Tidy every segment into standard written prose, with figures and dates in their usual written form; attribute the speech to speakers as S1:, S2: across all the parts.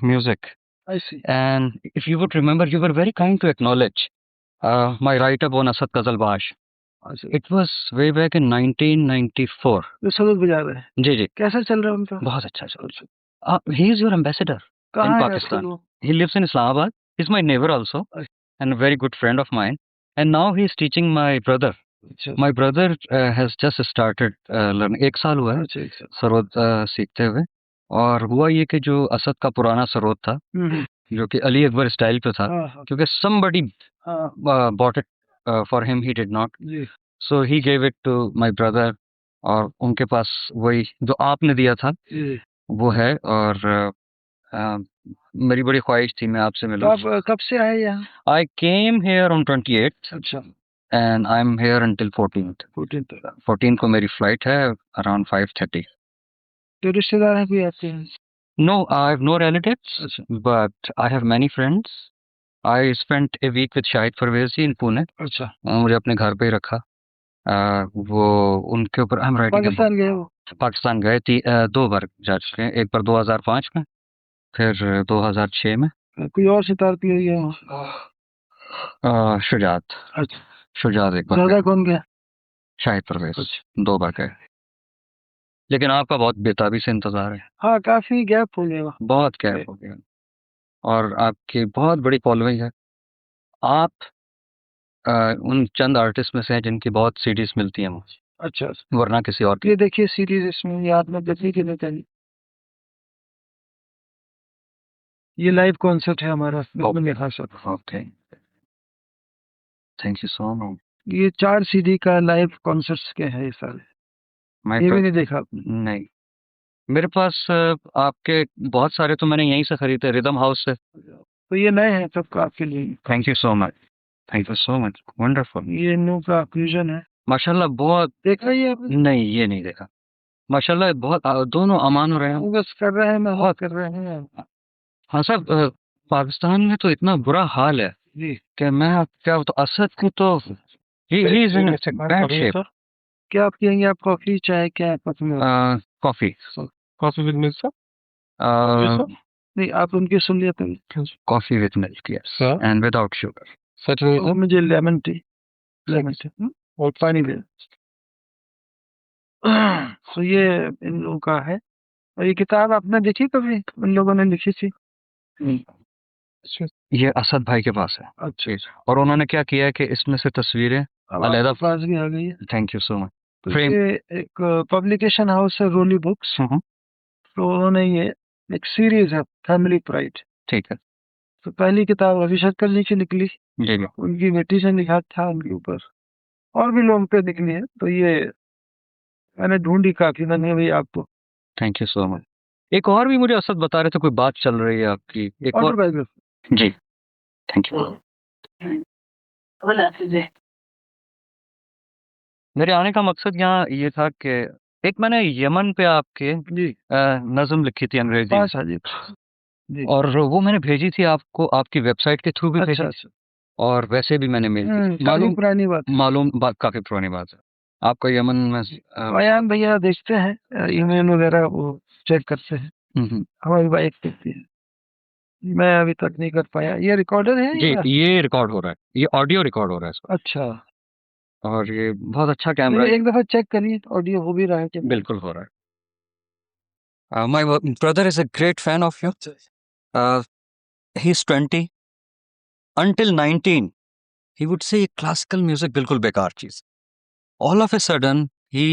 S1: music.
S2: I see.
S1: And if you would remember, you were very kind to acknowledge my write-up on Asad Qazalbash.
S2: अच्छा,
S1: It was way back in 1994.
S2: तो सरोद बजा रहे हैं,
S1: जी जी,
S2: कैसा चल रहा है उनका?
S1: बहुत अच्छा चल रहा है। He is your ambassador in
S2: कहाँ है आजकल
S1: Pakistan.
S2: वो?
S1: He lives in Islamabad. He's my neighbor also,
S2: अच्छा।
S1: and a very good friend of mine. And now he is teaching my brother.
S2: अच्छा
S1: My brother has just started learning. 1 साल हुआ है
S2: अच्छा, एक साथ।
S1: सरोद सीखते हुए। और हुआ ये कि जो असद का पुराना सरोद था,
S2: हम्म,
S1: जो कि अली अकबर स्टाइल पे था,
S2: हाँ हाँ
S1: क्योंकि somebody
S2: हाँ
S1: bought it for him, he did not.
S2: Ji,
S1: So he gave it to my brother. और उनके पास वही जो आपने दिया था
S2: जी।
S1: वो है। और मेरी बड़ी ख्वाहिश थी मैं आपसे
S2: तो
S1: मिलूं।
S2: आप कब से आए यहाँ?
S1: I came here on 28th
S2: अच्छा,
S1: and I'm here until 14th.
S2: 14 तक।
S1: 14 को मेरी फ्लाइट है around 5:30.
S2: तो रिश्तेदार हैं कोई आपके यहाँ?
S1: No, I have no relatives,
S2: अच्छा
S1: but I have many friends. I spent a week with Shahid Parvezi in Pune.
S2: अच्छा,
S1: मुझे अपने घर पे ही रखा। वो उनके ऊपर I'm writing a book.
S2: Pakistan गए वो?
S1: पाकिस्तान गए थी 2 बार जा चुके हैं। एक बार 2005 में, फिर 2006 में।
S2: कोई और सितार की हुई है वहाँ?
S1: शुजात
S2: अच्छा,
S1: शुजात एक बार
S2: ज्यादा
S1: गए।
S2: कौन गया?
S1: शाहिद परवेज 2 बार गए। लेकिन आपका बहुत बेताबी से इंतजार है।
S2: हाँ, काफी गैप हो गया वहाँ।
S1: बहुत गैप हो गया और आपकी बहुत बड़ी फॉलोइंग है। आप उन चंद आर्टिस्ट में से हैं जिनकी बहुत सीडीज मिलती हैं मुझे,
S2: अच्छा,
S1: वरना किसी और की।
S2: ये देखिए सीरीज, इसमें याद में गति के लिए चाहिए। ये लाइव कॉन्सर्ट है हमारा, इसमें लिखा सब।
S1: Okay, thank you so much.
S2: ये 4 सीडी का लाइव कॉन्सर्ट्स के हैं ये सारे। ये भी नहीं देखा आपने?
S1: नहीं, मेरे पास आपके बहुत सारे तो मैंने यहीं से खरीदे, रिदम हाउस से।
S2: तो ये नए हैं सबका आपके लिए।
S1: Thank you so much, thank you so much, wonderful.
S2: ये न्यू का फ्यूजन है,
S1: माशाल्लाह बहुत।
S2: देखा ये आपने?
S1: नहीं, ये नहीं देखा। माशाल्लाह बहुत दोनों अमान हो रहे हैं।
S2: वो बस कर रहे हैं, मेहनत कर रहे हैं
S1: हाँ साहब, पाकिस्तान में तो इतना बुरा हाल है
S2: जी।
S1: कि मैं क्या तो असद को तो he is in bad shape.
S2: क्या आप पियेंगे? आप कॉफी चाय क्या पसंद है?
S1: कॉफी,
S2: कॉफी विद मिल्क नहीं, आप उनकी सुन लिया तो
S1: coffee with milk, yes, and without sugar.
S2: सच में मुझे लेमन टी और पानी दे। तो ये इन लोगों का है। और ये किताब आपने देखी कभी? उन लोगों ने लिखी थी।
S1: ये असद भाई के पास है।
S2: अच्छा,
S1: और उन्होंने क्या किया है कि इसमें से तस्वीरें
S2: अब
S1: अलहदा।
S2: आपके पास भी आ गई है।
S1: Thank you so much.
S2: तो
S1: फ्रेम।
S2: ये एक पब्लिकेशन हाउस है, रोली बुक्स। तो उन्होंने ये एक सीरीज है, फैमिली प्राइड।
S1: ठीक है,
S2: तो पहली किताब रवि शंकर जी की निकली,
S1: जी जी।
S2: उनकी बेटी से लिखा था उनके ऊपर, और भी लोगों पे निकली है। तो ये मैंने ढूंढी काफी, मैंने भी आपको।
S1: Thank you so much. एक और भी मुझे असद बता रहे थे, कोई बात चल रही है आपकी, एक और।
S2: ऑटोबायोग्राफी
S1: जी, थैंक यू। मेरे आने का मकसद यहाँ ये था कि एक मैंने यमन पे आपके
S2: जी
S1: नज्म लिखी थी अंग्रेजी में,
S2: जी।
S1: और वो मैंने भेजी थी आपको, आपकी वेबसाइट के थ्रू भी भेजी
S2: अच्छा,
S1: थी, और वैसे भी मैंने मेल की।
S2: काफी पुरानी बात है।
S1: मालूम बात, काफी पुरानी बात है। आपका यमन में
S2: बयान भैया देखते हैं, ईमेल वगैरह वो चेक करते हैं, हमारी वाइफ देखती है। मैं अभी तक नहीं कर पाया। ये रिकॉर्डर है
S1: जी,
S2: या?
S1: ये रिकॉर्ड हो रहा है, ये ऑडियो रिकॉर्ड हो रहा है इसका।
S2: अच्छा,
S1: और ये बहुत अच्छा कैमरा
S2: तो
S1: है।
S2: एक दफा चेक करिए ऑडियो हो भी रहा है कि नहीं।
S1: बिल्कुल हो रहा है। My brother is a great fan of you. He is 20 until 19 he would say classical music बिल्कुल बेकार चीज। All of a sudden he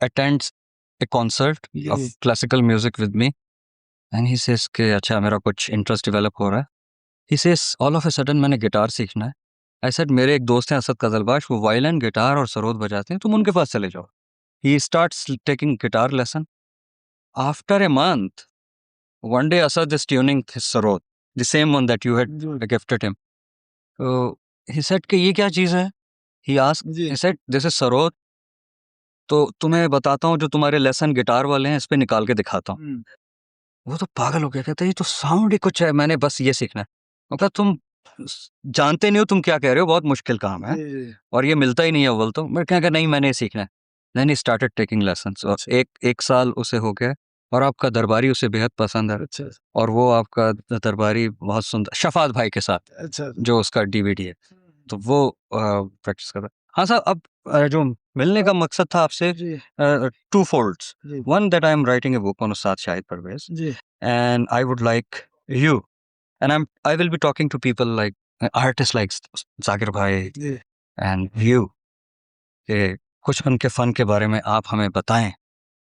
S1: attends a concert of classical music with me and he says कि अच्छा मेरा कुछ interest develop हो रहा है। He says all of a sudden मैंने गिटार सीखना है। I said मेरे एक दोस्त हैं असद कजलबाश, वो वायलिन गिटार और सरोद बजाते हैं, तुम उनके पास चले जाओ। He starts taking guitar lesson. After a month, one day Asad is tuning his sarod, the same one that you had gifted him. So he said कि ये क्या चीज़ है? He asked, he said this is sarod. तो तुम्हें बताता हूँ, जो तुम्हारे लेसन गिटार वाले हैं इस पे निकाल के दिखाता हूँ। वो तो पागल हो गया, कहता है ये तो साउंड ही कुछ है, मैंने बस ये सीखना है। मतलब तुम जानते नहीं हो तुम क्या कह रहे हो, बहुत मुश्किल काम है और ये मिलता ही नहीं है अव्वल तो। मैं क्या नहीं, मैंने ये सीखना है। Then he started taking lessons और एक साल उसे हो गया और आपका दरबारी उसे बेहद पसंद है।
S2: अच्छा
S1: और वो आपका दरबारी बहुत सुंदर शफात भाई के साथ
S2: अच्छा
S1: जो उसका डीवीडी है, तो वो प्रैक्टिस कर रहा है। हाँ साहब, अब जो मिलने का मकसद था आपसे,
S2: जी
S1: टू फोल्ड्स।
S2: जी
S1: One, that I'm writing a book on Ustad Shahid Parvez,
S2: ji
S1: and I would like you, and I will be talking to people like artists like Zakir Bhai
S2: ji
S1: and you, कि कुछ उनके fun के बारे में आप हमें बताएं,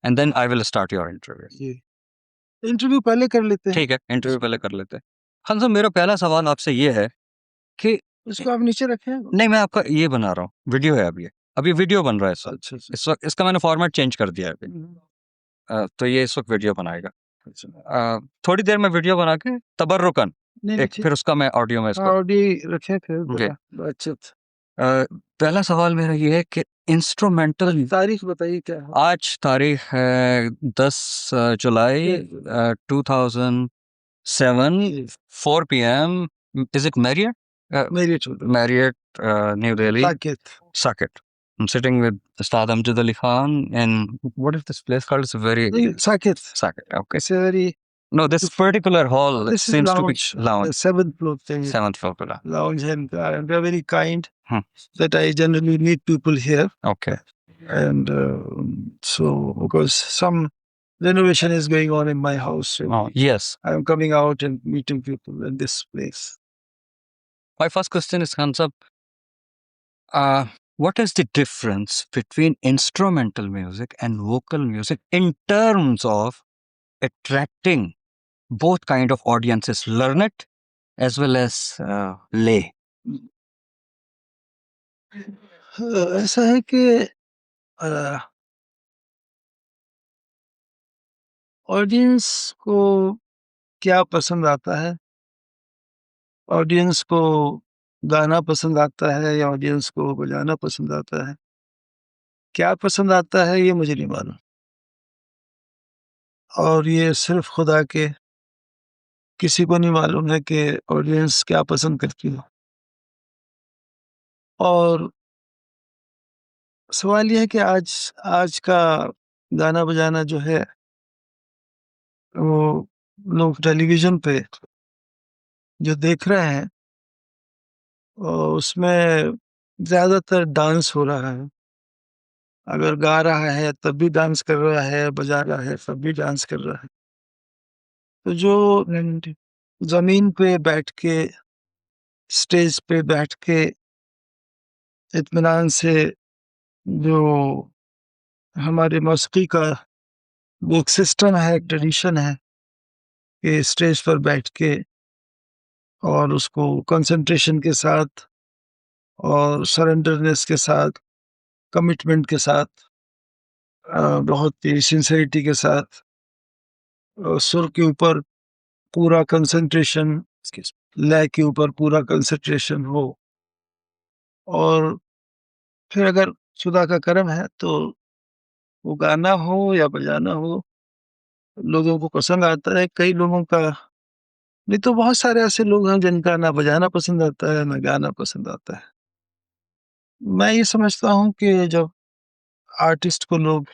S1: and then I will start your interview.
S2: जी इंटरव्यू पहले कर लेते हैं।
S1: ठीक है, इंटरव्यू पहले कर लेते हैं। हाँ साहब, मेरा पहला सवाल आपसे ये है कि
S2: इसको आप नीचे रखें।
S1: नहीं, मैं आपका ये बना रहा हूँ, वीडियो है अभी वीडियो बन रहा है सर।
S2: अच्छा अच्छा
S1: इस वक्त इसका मैंने फॉर्मेट चेंज कर दिया है अभी। तो ये इस वक्त वीडियो बनाएगा। थोड़ी देर में वीडियो बना के तबर्रुकन
S2: नहीं
S1: एक, फिर उसका मैं ऑडियो में इसको।
S2: ऑडियो रखे फिर
S1: जी।
S2: बातचीत।
S1: पहला सवाल मेरा ये है कि इंस्ट्रूमेंटल,
S2: तारीख बताइए क्या है?
S1: आज तारीख है 10 जुलाई 2007, 4 p.m. Is it Marriott?
S2: मेरी छोड़
S1: Marriott, New Delhi,
S2: Saket
S1: Saket. I'm sitting with Ustad Amjad Ali Khan, and what is this place called? It's a very
S2: Saket
S1: Saket. Okay.
S2: it's a very
S1: No, this particular hall
S2: this is
S1: seems
S2: lounge,
S1: to be lounge.
S2: the seventh floor thing.
S1: Seventh floor.
S2: Lounge and they're very kind
S1: Hmm.
S2: that I generally meet people here
S1: Okay.
S2: and so because some renovation is going on in my house so
S1: Oh, yes.
S2: I'm coming out and meeting people in this place.
S1: My first question is, Khan Sahab, what is the difference between instrumental music and vocal music in terms of attracting both kind of audiences, learned as well as lay?
S2: ऐसा है कि audience को क्या पसंद आता है, audience को गाना पसंद आता है या ऑडियंस को बजाना पसंद आता है, क्या पसंद आता है ये मुझे नहीं मालूम और ये सिर्फ खुदा के किसी को नहीं मालूम है कि ऑडियंस क्या पसंद करती है। और सवाल ये है कि आज का गाना बजाना जो है वो लोग टेलीविजन पे जो देख रहे हैं उसमें ज्यादातर डांस हो रहा है। अगर गा रहा है तब भी डांस कर रहा है, बजा रहा है तब भी डांस कर रहा है। तो जो जमीन पे बैठ के स्टेज पे बैठ के इत्मीनान से जो हमारे मौसीकी का वो एक सिस्टम है, एक ट्रेडिशन है कि स्टेज पर बैठ के और उसको कंसंट्रेशन के साथ और सरेंडरनेस के साथ, कमिटमेंट के साथ, बहुत ही सिंसेरिटी के साथ सुर के ऊपर पूरा कंसंट्रेशन, लय के ऊपर पूरा कंसंट्रेशन हो और फिर अगर खुदा का करम है तो वो गाना हो या बजाना हो लोगों को पसंद आता है। कई लोगों का नहीं तो बहुत सारे ऐसे लोग हैं जिनका ना बजाना पसंद आता है ना गाना पसंद आता है। मैं ये समझता हूँ कि जब आर्टिस्ट को लोग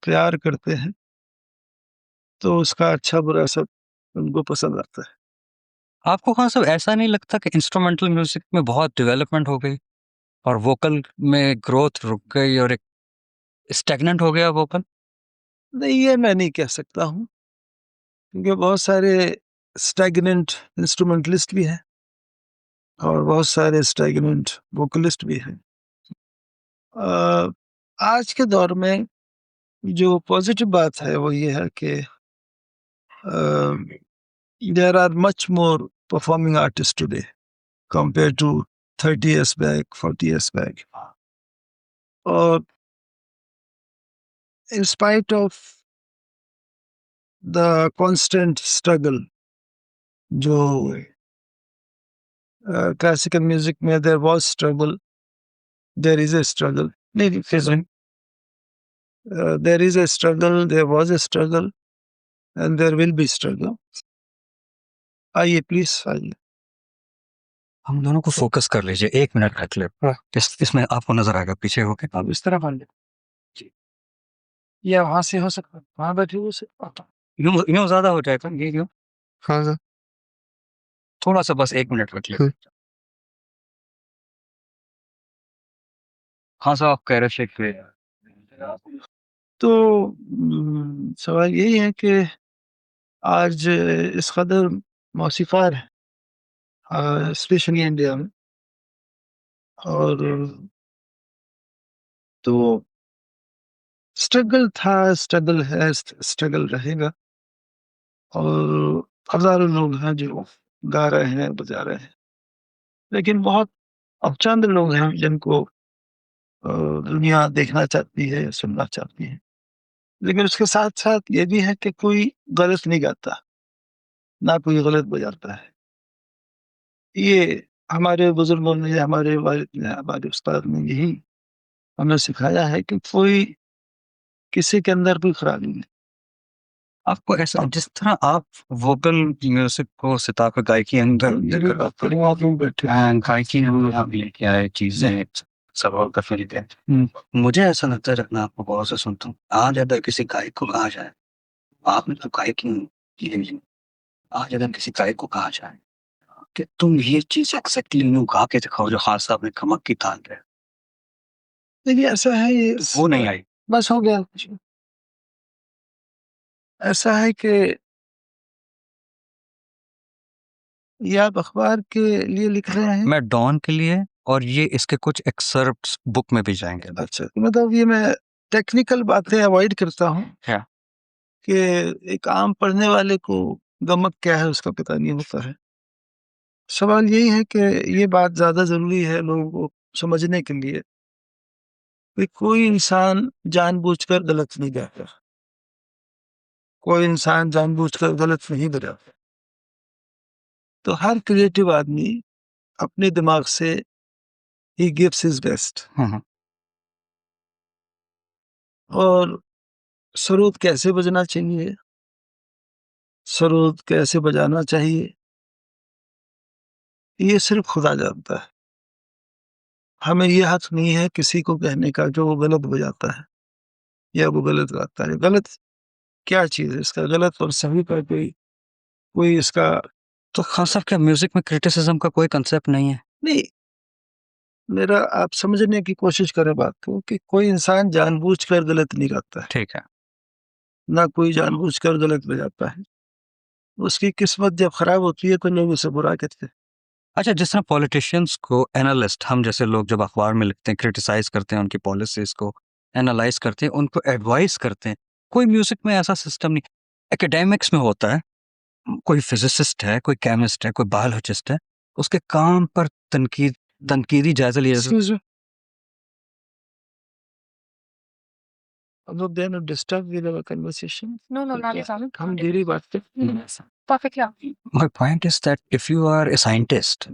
S2: प्यार करते हैं तो उसका अच्छा बुरा सब उनको पसंद आता है।
S1: आपको कहाँ सब ऐसा नहीं लगता कि इंस्ट्रूमेंटल म्यूजिक में बहुत डेवलपमेंट हो गई और वोकल में ग्रोथ रुक गई और एक स्टैग्नेंट हो गया वोकल?
S2: नहीं ये मैं नहीं कह सकता हूँ क्योंकि बहुत सारे स्टैग्नेंट इंस्ट्रूमेंटलिस्ट भी हैं और बहुत सारे स्टैग्नेंट वोकलिस्ट भी हैं। आज के दौर में जो पॉजिटिव बात है वो ये है कि there are much more performing artist today compared to 30 years back, 40 years back. Or in spite of the constant struggle, जो classical music में there was struggle, there is a struggle. नहीं, there is a struggle, there was a struggle, and there will be struggle. आइए please आइए।
S1: हम दोनों को focus कर लीजिए, 1 मिनट का क्लिप। इसमें आपको नजर आएगा पीछे होके।
S2: आप इस तरफ आ या वहाँ से हो सकता है, वहाँ बैठे हुए से
S1: यूं ज्यादा हो जाएगा ये क्यों?
S2: हाँ सर।
S1: थोड़ा सा बस 1 मिनट रख ले। हाँ साहब, आप कह रहे थे कि
S2: तो सवाल यही है कि आज इस कदर मौसीक़ार हैं स्पेशली इंडिया में, और तो स्ट्रगल था, स्ट्रगल है, स्ट्रगल रहेगा, और हज़ारों लोग हैं जो गा रहे हैं, बजा रहे हैं, लेकिन बहुत अब चंद लोग हैं जिनको दुनिया देखना चाहती है, सुनना चाहती है। लेकिन उसके साथ-साथ ये भी है कि कोई गलत नहीं गाता, ना कोई गलत बजाता है। ये हमारे बुज़ुर्गों ने, हमारे वालिद ने, हमारे उस्ताद ने यही हमें सिखाया है कि कोई किसी के अंदर कोई खराबी नहीं।
S1: आपको ऐसा, जिस तरह आप वोकल म्यूजिक को सितार पे गायकी अंदर गायकी में आप लेके आए चीजें सब और काफी थे। मुझे ऐसा लगता है, जब मैं आपको बहुत से सुनता हूँ, आज अगर किसी गायक को कहा जाए, आपने तो गायकी की है, आज अगर किसी गायक को कहा जाए कि तुम ये चीज एक्जैक्टली यूं गा के दिखाओ जो खान साहब ने कमक की तान है,
S2: देखिए ऐसा है, ये
S1: वो नहीं आई।
S2: बस हो गया। ऐसा है कि ये आप अखबार के लिए लिख रहे हैं?
S1: मैं डॉन के लिए, और ये इसके कुछ एक्सर्प्ट्स बुक में भी जाएंगे।
S2: अच्छा, तो मतलब ये मैं टेक्निकल बातें अवॉइड करता हूँ
S1: क्या?
S2: कि एक आम पढ़ने वाले को गमक क्या है उसका पता नहीं होता है। सवाल यही है कि ये बात ज़्यादा ज़रूरी है लोगों को समझने के लिए कि कोई इंसान जानबूझकर गलत नहीं गाता, कोई इंसान जानबूझकर गलत नहीं बजाता। तो हर क्रिएटिव आदमी अपने दिमाग से ही गिव्स हिज बेस्ट। और सरोद कैसे बजना चाहिए, सरोद कैसे बजाना चाहिए, ये सिर्फ खुदा जानता है। हमें ये हक नहीं है किसी को कहने का जो वो गलत बजाता है या वो गलत गाता है। गलत क्या चीज़ है? इसका गलत और सही पर कोई कोई इसका
S1: तो खान साहब, क्या म्यूजिक में क्रिटिसिज्म का कोई कंसेप्ट नहीं है?
S2: नहीं। मेरा आप समझने की कोशिश करें बात को कि कोई इंसान जानबूझकर गलत नहीं गाता है,
S1: ठीक है।
S2: ना कोई जानबूझकर गलत बजाता है। उसकी किस्मत जब खराब होती है तो लोग उसे बुरा कहते हैं।
S1: अच्छा, जिस तरह पॉलिटिशियंस को एनालिस्ट, हम जैसे लोग जब अखबार में लिखते हैं, क्रिटिसाइज करते हैं, उनकी पॉलिसीज को एनालाइज करते हैं, उनको एडवाइस करते हैं, कोई म्यूजिक में ऐसा सिस्टम नहीं। एकेडेमिक्स में होता है, कोई फिजिसिस्ट है, कोई केमिस्ट है, कोई बायोलॉजिस्ट है, उसके काम पर तनकीदी जायजा लिया जाता है।
S2: Excuse me? Although they're not disturbed with our conversation.
S3: No, no, not
S2: Yeah.
S3: at all.
S2: हम डेली बात करते हैं।
S3: Perfect, yeah.
S1: My point is that if you are a scientist,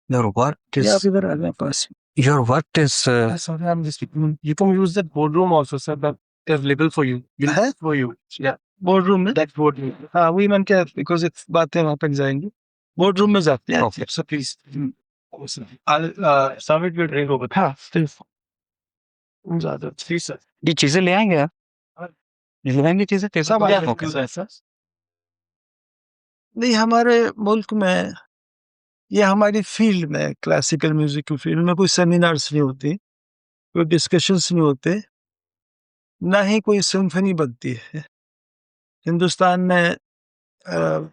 S1: your work
S2: या आप
S1: is
S2: इधर आ जाए पास।
S1: your work is
S2: Sorry, I'm just. You can use that boardroom also, sir. That is label for you. है? For you. Yeah. Boardroom में? That boardroom. हाँ, वही मैंने क्या, because it's बातें वहाँ तक जाएंगी। बोर्डरूम में जाते हैं।
S1: Okay.
S2: So please. I'll serve it with drink over. हाँ, please. ज़्यादा please sir.
S1: ये चीजें ले आएंगे आप? ले आएंगे चीजें कैसे?
S2: सब आगे
S1: Okay.
S2: सर। नहीं, हमारे मुल्क में या हमारी फील्ड में, क्लासिकल म्यूजिक की फील्ड में कोई सेमिनार्स नहीं होती, कोई डिस्कशंस नहीं होते, ना ही कोई सिम्फनी बनती है। हिंदुस्तान में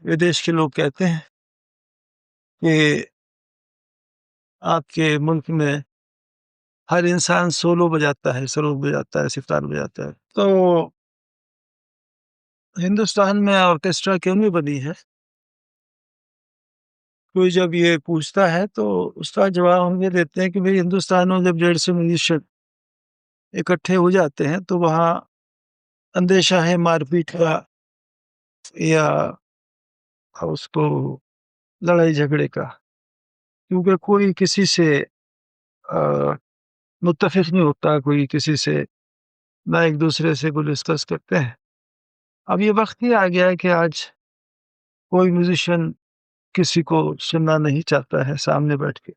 S2: विदेश के लोग कहते हैं कि आपके मुल्क में हर इंसान सोलो बजाता है, सरोद बजाता है, सितार बजाता है। तो हिंदुस्तान में ऑर्केस्ट्रा क्यों नहीं बनी है? कोई जब ये पूछता है तो उसका जवाब हम ये देते हैं कि भाई हिंदुस्तान में जब 150 म्यूजिशियन इकट्ठे हो जाते हैं तो वहाँ अंदेशा है मारपीट का या उसको लड़ाई झगड़े का, क्योंकि कोई किसी से मुत्तफिक नहीं होता, कोई किसी से ना एक दूसरे से कोई डिस्कस करते हैं। अब ये वक्त ही आ गया है कि आज कोई म्यूजिशियन किसी को सुनना नहीं चाहता है सामने बैठ के,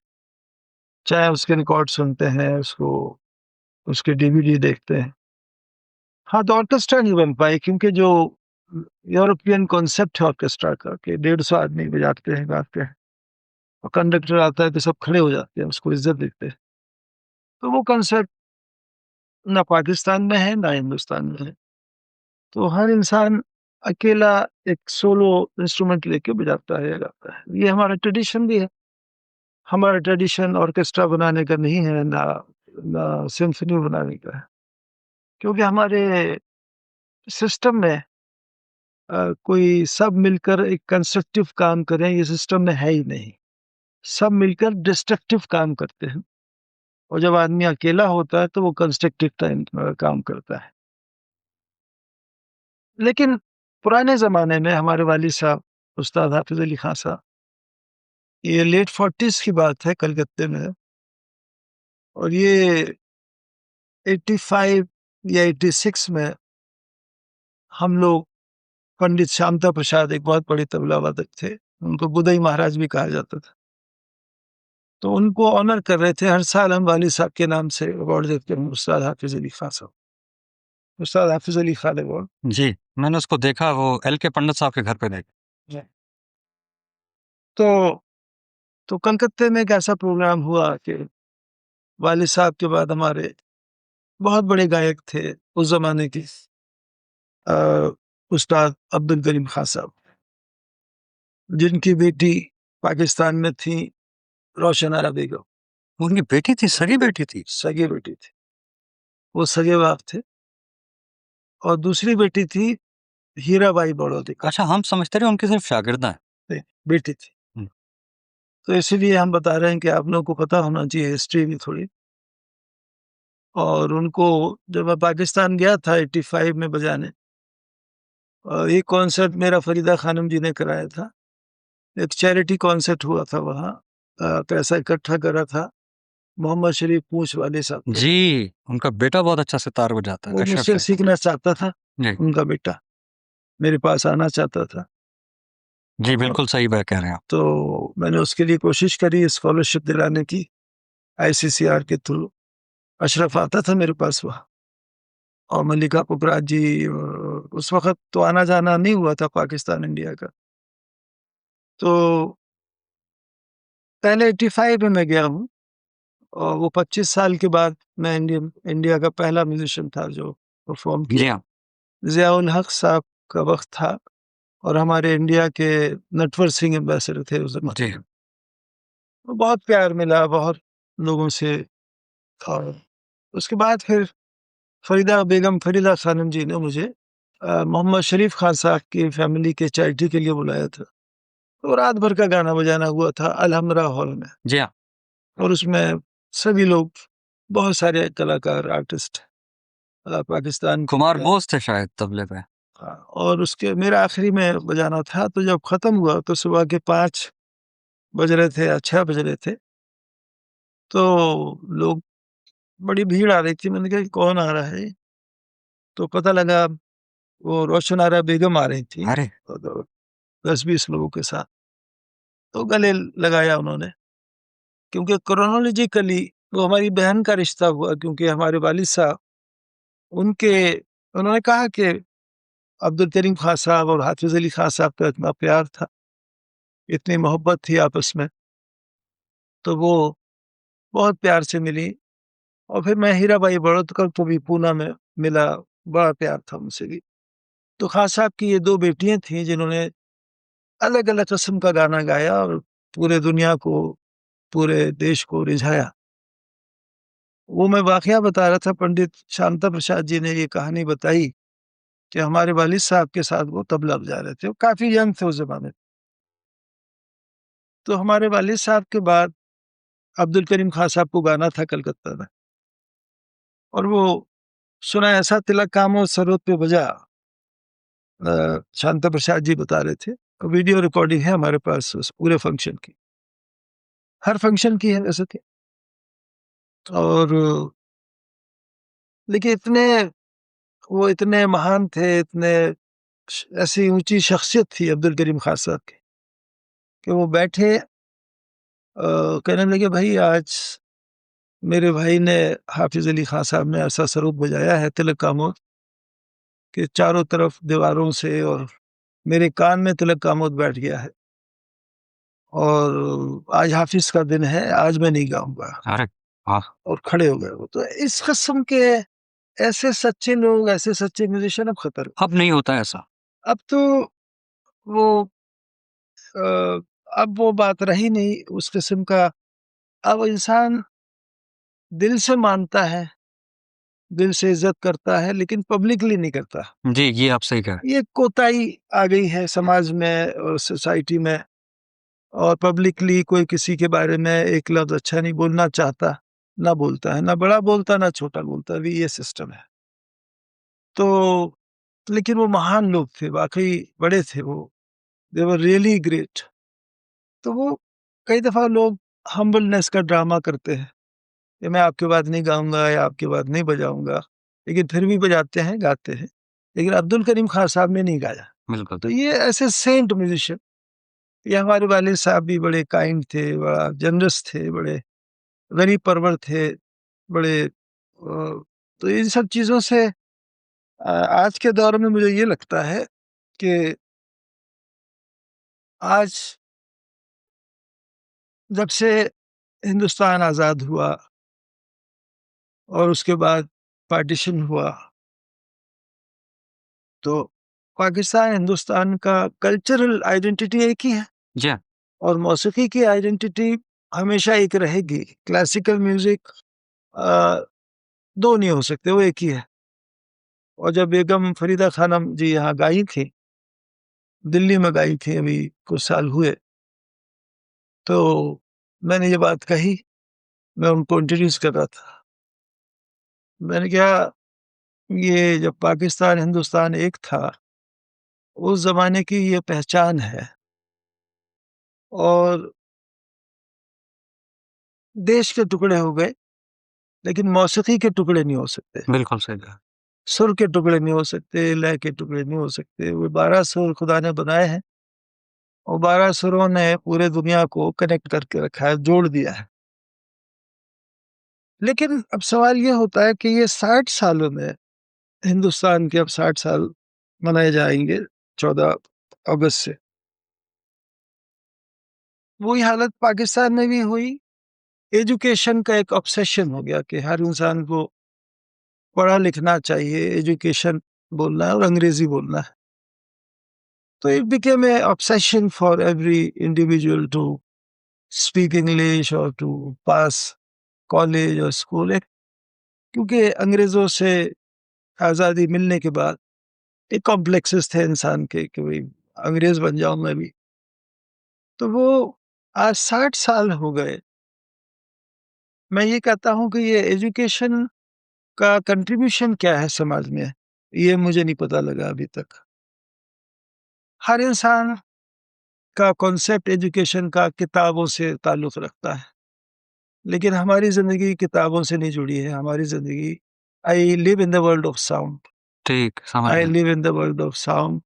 S2: चाहे उसके रिकॉर्ड सुनते हैं, उसको उसके डीवीडी देखते हैं। हाँ, तो ऑर्केस्ट्रा नहीं बन पाई क्योंकि जो यूरोपियन कॉन्सेप्ट है ऑर्केस्ट्रा का कि 150 आदमी बजाते हैं, गाते हैं और कंडक्टर आता है तो सब खड़े हो जाते हैं, उसको इज्जत देते हैं। तो वो कॉन्सेप्ट ना पाकिस्तान में है, ना हिंदुस्तान में है। तो हर इंसान अकेला एक सोलो इंस्ट्रूमेंट लेके बजाता है या गाता है। ये हमारा ट्रेडिशन भी है। हमारा ट्रेडिशन ऑर्केस्ट्रा बनाने का नहीं है, ना सिम्फनी बनाने का है। क्योंकि हमारे सिस्टम में कोई सब मिलकर एक कंस्ट्रक्टिव काम करें, ये सिस्टम में है ही नहीं। सब मिलकर डिस्ट्रक्टिव काम करते हैं और जब आदमी अकेला होता है तो वो कंस्ट्रक्टिव काम करता है। लेकिन पुराने ज़माने में हमारे वालिद साहब उस्ताद हाफ़िज़ अली खां साहब, ये लेट 40s की बात है कलकत्ते में और ये 85 या 86 में हम लोग पंडित श्यामता प्रसाद एक बहुत बड़े तबला वादक थे, उनको बुदई महाराज भी कहा जाता था। तो उनको ऑनर कर रहे थे, हर साल हम वालिद साहब के नाम से अवार्ड देते हैं, उस्ताद हाफ़िज़ अली खां साहब, उस्ताद हाफ़िज़ अली खान अवार्ड।
S1: जी, मैंने उसको देखा, वो एल.के. पंडित साहब के घर पे देखा।
S2: तो कलकत्ते में एक ऐसा प्रोग्राम हुआ कि वालिद साहब के बाद हमारे बहुत बड़े गायक थे उस ज़माने के उस्ताद अब्दुल करीम खां साहब, जिनकी बेटी पाकिस्तान में थी रोशन आरा बेगम।
S1: उनकी बेटी थी, सगी बेटी थी?
S2: सगी बेटी थी, वो सगे बाप थे और दूसरी बेटी थी हीराबाई बड़ौती का।
S1: अच्छा, हम समझते रहे उनकी सिर्फ शागिर्दा है।
S2: नहीं, बेटी थी।
S1: हुँ।
S2: तो इसीलिए हम बता रहे हैं कि आप लोगों को पता होना चाहिए हिस्ट्री भी थोड़ी। और उनको जब मैं पाकिस्तान गया था 85 में बजाने, एक कॉन्सर्ट मेरा फरीदा खानम जी ने कराया था। एक चैरिटी कॉन्सर्ट हुआ था वहाँ, पैसा इकट्ठा करा था मोहम्मद शरीफ पूंछ वाले साहब के।
S1: जी, उनका बेटा बहुत अच्छा सितार बजाता है,
S2: वो
S1: अशरफ
S2: मुझसे
S1: शरीफ।
S2: सीखना चाहता था,
S1: जी।
S2: उनका बेटा मेरे पास आना चाहता था।
S1: जी, बिल्कुल सही बात कह रहे हैं आप।
S2: तो मैंने उसके लिए कोशिश करी स्कॉलरशिप दिलाने की आईसीसीआर के थ्रू। अशरफ आता था मेरे पास वहाँ और मल्लिका पुखराज जी, उस वक़्त तो आना-जाना नहीं हुआ था पाकिस्तान इंडिया का। तो पहले 85 में मैं गया हूँ और वो 25 साल के बाद मैं इंडिया का पहला म्यूज़िशियन था जो परफ़ॉर्म
S1: जी
S2: किया।
S1: हाँ।
S2: ज़ियाउल हक साहब का वक़्त था और हमारे इंडिया के नटवर सिंह एम्बेसडर थे उस ज़माने
S1: जी।
S2: में। तो बहुत प्यार मिला, बहुत लोगों से। और उसके बाद फिर फरीदा खानम जी ने मुझे मोहम्मद शरीफ खान साहब की फैमिली के चैरिटी के लिए बुलाया था। तो रात भर का गाना बजाना हुआ था अलहमरा हॉल में
S1: जी हाँ।
S2: और उसमें सभी लोग, बहुत सारे कलाकार, आर्टिस्ट पाकिस्तान के
S1: कुमार
S2: थे।
S1: बोस थे शायद तबले पे।
S2: और उसके मेरा आखिरी में बजाना था, तो जब ख़त्म हुआ तो सुबह के 5 बज रहे थे या 6 बज रहे थे, तो लोग, बड़ी भीड़ आ रही थी। मैंने कहा कि कौन आ रहा है? तो पता लगा वो रोशन आरा बेगम आ रही थी
S1: अरे!
S2: और 10-20 लोगों के साथ। तो गले लगाया उन्होंने, क्योंकि क्रोनोलॉजिकली वो हमारी बहन का रिश्ता हुआ, क्योंकि हमारे वालिद साहब उनके, उन्होंने कहा कि अब्दुल करीम खां साहब और हाफिज़ अली खां साहब का इतना प्यार था, इतनी मोहब्बत थी आपस में, तो वो बहुत प्यार से मिली। और फिर मैं हीराबाई बड़ौतकर को भी पूना में मिला, बड़ा प्यार था उनसे भी। तो खां साहब की ये 2 बेटियाँ थीं जिन्होंने अलग-अलग किस्म का गाना गाया और पूरे दुनिया को, पूरे देश को रिझाया। वो मैं वाकया बता रहा था, पंडित शांता प्रसाद जी ने ये कहानी बताई कि हमारे वालिद साहब के साथ वो तबला बजा रहे थे, वो काफ़ी यंग थे उस ज़माने में। तो हमारे वालिद साहब के बाद अब्दुल करीम खां साहब को गाना था कलकत्ता में और वो सुना ऐसा तिलक काम सरोद पे बजा, शांता प्रसाद जी बता रहे थे। वीडियो रिकॉर्डिंग है हमारे पास उस पूरे फंक्शन की, हर फंक्शन की है वैसे तो। और लेकिन वो इतने महान थे, इतने ऐसी ऊंची शख्सियत थी अब्दुल करीम खान साहब की कि वो बैठे, कहने लगे भाई आज मेरे भाई ने, हाफिज अली खान साहब ने ऐसा सरूद बजाया है तिलक का मोर, कि चारों तरफ दीवारों से और मेरे कान में तिलक कामोद बैठ गया है और आज हाफिज का दिन है, आज मैं नहीं गाऊंगा,
S1: अरे वाह!
S2: और खड़े हो गए वो। तो इस किस्म के ऐसे सच्चे लोग, ऐसे सच्चे म्यूजिशियन अब खत्म।
S1: अब नहीं होता ऐसा।
S2: अब तो वो अब वो बात रही नहीं उस किस्म का। अब इंसान दिल से मानता है, दिल से इज्जत करता है, लेकिन पब्लिकली नहीं करता।
S1: जी, ये आप सही कह रहे हैं।
S2: ये कोताही आ गई है समाज में और सोसाइटी में, और पब्लिकली कोई किसी के बारे में एक लफ्ज अच्छा नहीं बोलना चाहता, ना बोलता है, ना बड़ा बोलता ना छोटा बोलता, अभी ये सिस्टम है। तो लेकिन वो महान लोग थे, वाकई बड़े थे वो, दे वर रियली ग्रेट। तो वो कई दफा लोग हम्बलनेस का ड्रामा करते हैं कि मैं आपके बाद नहीं गाऊंगा या आपके बाद नहीं बजाऊंगा, लेकिन फिर भी बजाते हैं, गाते हैं। लेकिन अब्दुल करीम खान साहब ने नहीं गाया।
S1: बिल्कुल।
S2: तो ये ऐसे सेंट म्यूजिशियन, ये हमारे वालिद साहब भी बड़े काइंड थे, बड़ा जनरस थे, बड़े गरीब परवर थे, बड़े तो इन सब चीज़ों से आज के दौर में मुझे ये लगता है कि आज जब से हिंदुस्तान आज़ाद हुआ और उसके बाद पार्टीशन हुआ, तो पाकिस्तान हिंदुस्तान का कल्चरल आइडेंटिटी एक ही है
S1: जी हाँ,
S2: और मौसीकी की आइडेंटिटी हमेशा एक रहेगी। क्लासिकल म्यूज़िक अ, 2 नहीं हो सकते, वो एक ही है। और जब बेगम फरीदा खानम जी यहाँ गाई थी, दिल्ली में गाई थी, अभी कुछ साल हुए, तो मैंने ये बात कही, मैं उनको इंट्रोड्यूस कर रहा था। मैंने कहा, ये जब पाकिस्तान हिंदुस्तान एक था, उस ज़माने की ये पहचान है और देश के टुकड़े हो गए, लेकिन मौसीकी के टुकड़े नहीं हो सकते।
S1: बिल्कुल सही कहा।
S2: सुर के टुकड़े नहीं हो सकते, लय के टुकड़े नहीं हो सकते। वो 12 सुर खुदा ने बनाए हैं और 12 सुरों ने पूरे दुनिया को कनेक्ट करके रखा है, जोड़ दिया है। लेकिन अब सवाल ये होता है कि ये 60 सालों में हिंदुस्तान के अब 60 साल मनाए जाएंगे 14 अगस्त से। वही हालत पाकिस्तान में भी हुई। एजुकेशन का एक ऑब्सेशन हो गया कि हर इंसान को पढ़ा लिखना चाहिए, एजुकेशन बोलना है और अंग्रेजी बोलना है। तो it became a obsession for every individual to speak English और टू पास कॉलेज और स्कूल। क्योंकि अंग्रेजों से आज़ादी मिलने के बाद एक कॉम्प्लेक्सेस थे इंसान के कि भाई अंग्रेज बन जाऊं मैं भी। तो वो आज 60 साल हो गए। मैं ये कहता हूँ कि ये एजुकेशन का कंट्रीब्यूशन क्या है समाज में, ये मुझे नहीं पता लगा अभी तक। हर इंसान का कॉन्सेप्ट एजुकेशन का किताबों से ताल्लुक़ रखता है, लेकिन हमारी ज़िंदगी किताबों से नहीं जुड़ी है। हमारी ज़िंदगी I live in the world of sound,
S1: ठीक, समझ
S2: आई
S1: गया।
S2: Live in the world of sound.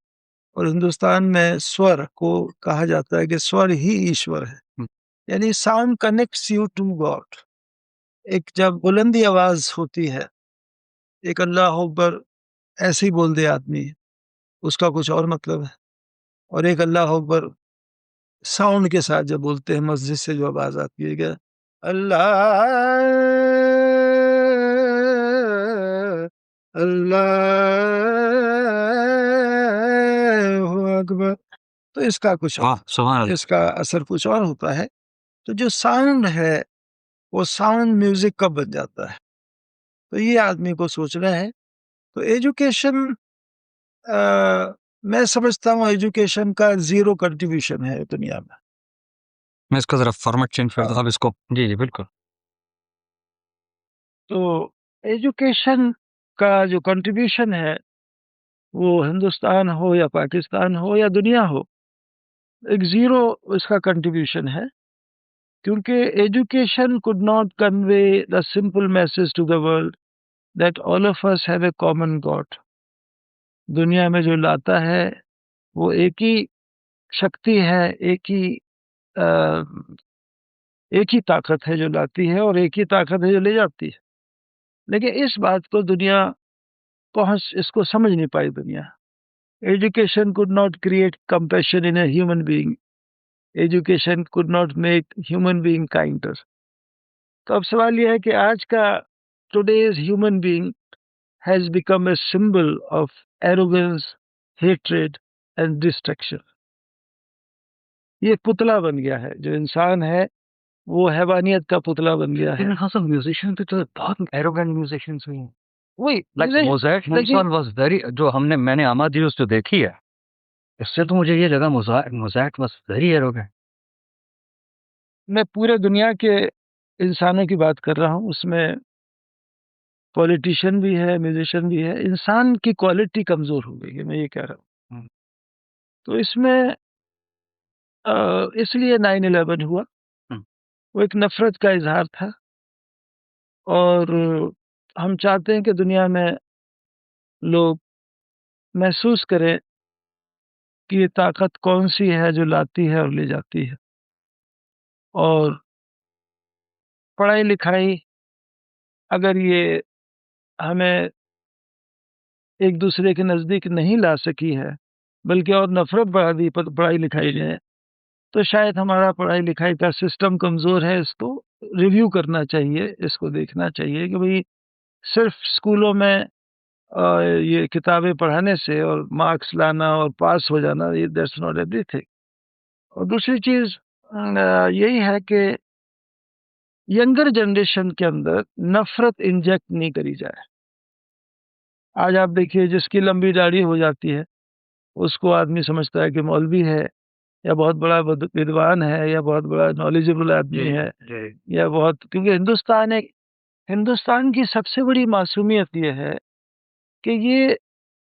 S2: और हिंदुस्तान में स्वर को कहा जाता है कि स्वर ही ईश्वर है,
S1: हुँ,
S2: यानी sound connects you to God. एक जब बुलंदी आवाज़ होती है, एक अल्लाह अकबर ऐसे ही बोल दे आदमी, उसका कुछ और मतलब है। और एक अल्लाह अकबर साउंड के साथ जब बोलते हैं, मस्जिद से जो आवाज़ आती है क्या, अल्लाह अल्लाहू अकबर, तो इसका कुछ और,
S1: वाह! सुभान अल्लाह!
S2: इसका असर कुछ और होता है। तो जो साउंड है, वो साउंड म्यूज़िक कब बन जाता है? तो ये आदमी को सोचना है। तो एजुकेशन मैं समझता हूँ एजुकेशन का ज़ीरो कंट्रीब्यूशन है दुनिया में।
S1: मैं इसका ज़रा फ़ॉर्मेट चेंज कर दूँ
S2: हाँ।
S1: अब इसको। जी, जी, बिल्कुल।
S2: तो एजुकेशन का जो कंट्रीब्यूशन है, वो हिंदुस्तान हो या पाकिस्तान हो या दुनिया हो, एक ज़ीरो इसका कंट्रीब्यूशन है। क्योंकि education could not convey the simple message to the world that all of us have a common God. दुनिया में जो लाता है, वो एक ही शक्ति है, अ, एक ही ताकत है जो लाती है और एक ही ताकत है जो ले जाती है। लेकिन इस बात को दुनिया इसको समझ नहीं पाई दुनिया। Education could not create compassion in a human being, education could not make human being kinder. तो अब सवाल यह है कि आज का today's human being has become a symbol of arrogance, hatred and destruction. ये पुतला बन गया है, जो इंसान है वो हैवानियत का पुतला बन गया है।
S1: लेकिन हाँ सब म्यूजिशियन भी तो बहुत एरोगेंट म्यूजिशियंस भी हैं।
S2: वही
S1: लाइक मोज़ार्ट हिमसेल्फ वाज वेरी, जो मैंने अमादियुस जो देखी है, इससे तो मुझे ये लगा मोज़ार्ट वाज वेरी एरोगेंट।
S2: मैं पूरे दुनिया के इंसानों की बात कर रहा हूँ, उसमें पॉलिटिशियन भी है, म्यूजिशियन भी है। इंसान की क्वालिटी कमजोर हो गई है, मैं ये कह रहा हूँ। तो इसमें इसलिए 9/11 हुआ।
S1: हम्म।
S2: वो एक नफरत का इजहार था, और हम चाहते हैं कि दुनिया में लोग महसूस करें कि ये ताकत कौन सी है जो लाती है और ले जाती है। और पढ़ाई लिखाई अगर ये हमें एक दूसरे के नज़दीक नहीं ला सकी है, बल्कि और नफरत बढ़ा दी पढ़ाई लिखाई ने, तो शायद हमारा पढ़ाई लिखाई का सिस्टम कमज़ोर है। इसको रिव्यू करना चाहिए, इसको देखना चाहिए कि भाई सिर्फ स्कूलों में ये किताबें पढ़ाने से और मार्क्स लाना और पास हो जाना, ये दैट्स नॉट एवरीथिंग। और दूसरी चीज़ यही है कि यंगर जनरेशन के अंदर नफरत इंजेक्ट नहीं करी जाए। आज आप देखिए, जिसकी लंबी दाढ़ी हो जाती है उसको आदमी समझता है कि मौलवी है, या बहुत बड़ा विद्वान है, या बहुत बड़ा नॉलेजेबल आदमी है, या बहुत, क्योंकि हिंदुस्तान की सबसे बड़ी मासूमियत ये है कि ये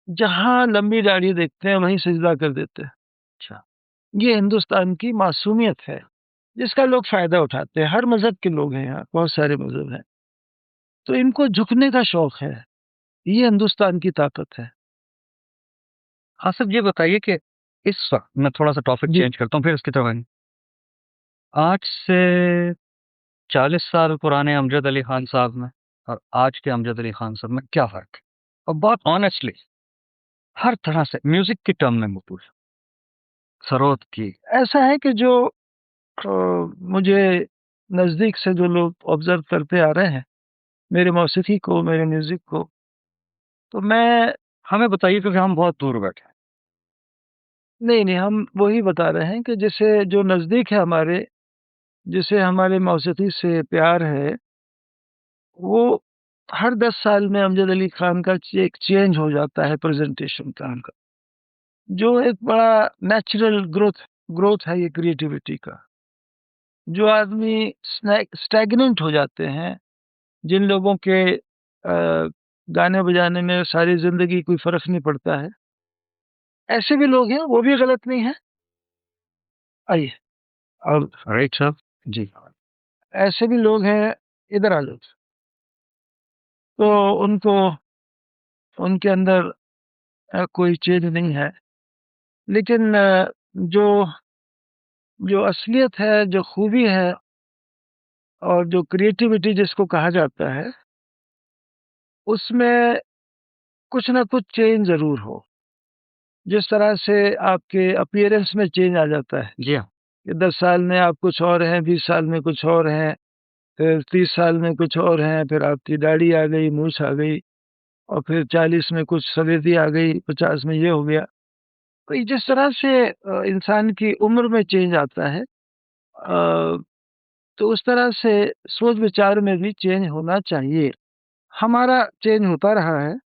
S2: जहाँ लंबी दाढ़ी देखते हैं वहीं सजदा कर देते हैं।
S1: अच्छा।
S2: ये हिंदुस्तान की मासूमियत है, जिसका लोग फायदा उठाते हैं। हर मजहब के लोग हैं यहाँ, बहुत सारे मजहब हैं, तो इनको झुकने का शौक है। ये हिंदुस्तान की ताकत है।
S1: हाँ सब ये बताइए कि इस वक्त मैं थोड़ा सा टॉपिक
S2: जी।
S1: चेंज करता हूँ, फिर इसकी तरफ आएंगे। आज से 40 साल पुराने अमजद अली खान साहब में और आज के अमजद अली खान साहब में क्या फर्क है? और बहुत ऑनेस्टली हर तरह से म्यूजिक की टर्म में वो पूछा, सरोद की।
S2: ऐसा है कि जो मुझे नज़दीक से जो लोग ऑब्जर्व करते आ रहे हैं मेरे मौसीकी को, मेरे म्यूजिक को, तो मैं,
S1: हमें बताइए क्योंकि हम बहुत दूर बैठे हैं।
S2: नहीं नहीं, हम वही बता रहे हैं कि जैसे जो नज़दीक है हमारे, जिसे हमारे मौसीकी से प्यार है, वो हर 10 साल में अमजद अली खान का एक चेंज हो जाता है प्रेजेंटेशन का उनका, जो एक बड़ा नेचुरल ग्रोथ है ये क्रिएटिविटी का। जो आदमी स्टैग्नेंट हो जाते हैं, जिन लोगों के गाने बजाने में सारी जिंदगी कोई फर्क नहीं पड़ता है, ऐसे भी लोग हैं, वो भी गलत नहीं है। आइए, और
S1: राइट साहब जी।
S2: ऐसे भी लोग हैं, इधर आ जाओ। तो उनको, उनके अंदर कोई चेंज नहीं है, लेकिन जो जो असलियत है, जो खूबी है, और जो क्रिएटिविटी जिसको कहा जाता है, उसमें कुछ ना कुछ चेंज ज़रूर हो। जिस तरह से आपके अपीयरेंस में चेंज आ जाता है
S1: जी हाँ।
S2: कि 10 साल में आप कुछ और हैं, 20 साल में कुछ और हैं, फिर 30 साल में कुछ और हैं, फिर आपकी दाढ़ी आ गई, मूछ आ गई, और फिर 40 में कुछ सफेदी आ गई, 50 में ये हो गया। तो ये जिस तरह से इंसान की उम्र में चेंज आता है, तो उस तरह से सोच विचार में भी चेंज होना चाहिए। हमारा चेंज होता रहा है,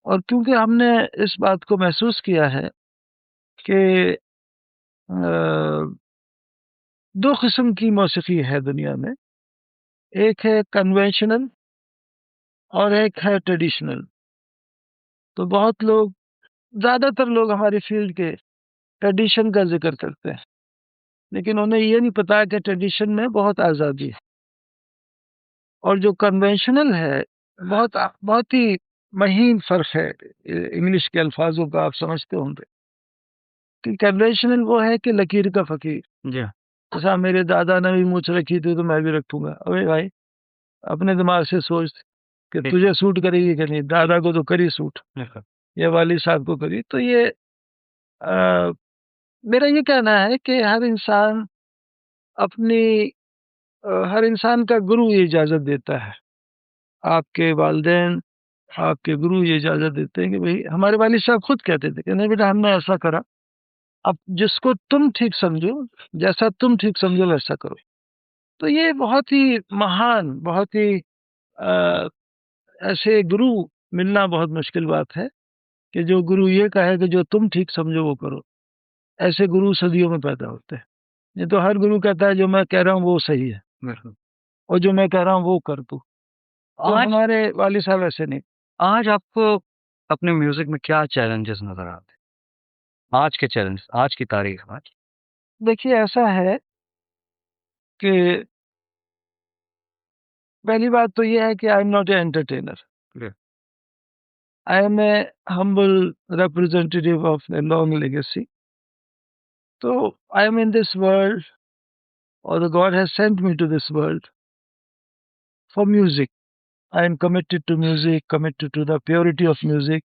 S2: और क्योंकि हमने इस बात को महसूस किया है कि 2 किस्म की मौसीकी है दुनिया में, एक है कन्वेंशनल और एक है ट्रेडिशनल। तो बहुत लोग, ज़्यादातर लोग हमारी फील्ड के ट्रेडिशन का ज़िक्र करते हैं, लेकिन उन्हें ये नहीं पता कि ट्रेडिशन में बहुत आज़ादी है, और जो कन्वेंशनल है, बहुत ही महीन फ़र्क है। इंग्लिश के अल्फाज़ों का आप समझते होंगे कि कन्वेंशनल वो है कि लकीर का फ़कीर।
S1: जी हाँ।
S2: जैसा मेरे दादा ने भी मूंछ रखी थी तो मैं भी रखूँगा। अबे भाई, अपने दिमाग से सोच, कि
S1: ठीक।
S2: तुझे सूट करेगी कि नहीं। दादा को तो करी सूट,
S1: बिल्कुल।
S2: ये वाली साहब को करी। तो ये मेरा ये कहना है कि हर इंसान का गुरु ये इजाज़त देता है। आपके वालिदैन, आपके गुरु ये इजाज़त देते हैं कि भई, हमारे वालिद साहब खुद कहते थे कि नहीं बेटा, हमने ऐसा करा, अब जिसको तुम ठीक समझो, जैसा तुम ठीक समझो वैसा करो। तो ये बहुत ही महान, बहुत ही ऐसे गुरु मिलना बहुत मुश्किल बात है कि जो गुरु ये कहे कि जो तुम ठीक समझो वो करो। ऐसे गुरु सदियों में पैदा होते हैं। नहीं तो हर गुरु कहता है जो मैं कह रहा हूँ वो सही है,
S1: बिल्कुल।
S2: और जो मैं कह रहा हूँ वो कर तू। तो
S1: आज
S2: हमारे वालिद साहब ऐसे नहीं।
S1: आज आपको अपने म्यूज़िक में क्या चैलेंजेस नज़र आते हैं? आज के चैलेंज, आज की तारीख में?
S2: देखिए, ऐसा है कि पहली बात तो ये है कि I am not a entertainer.
S1: जी।
S2: I am a humble representative of a long legacy. तो I am in this world, or the God has sent me to this world for music. I am committed to music, committed to the purity of music,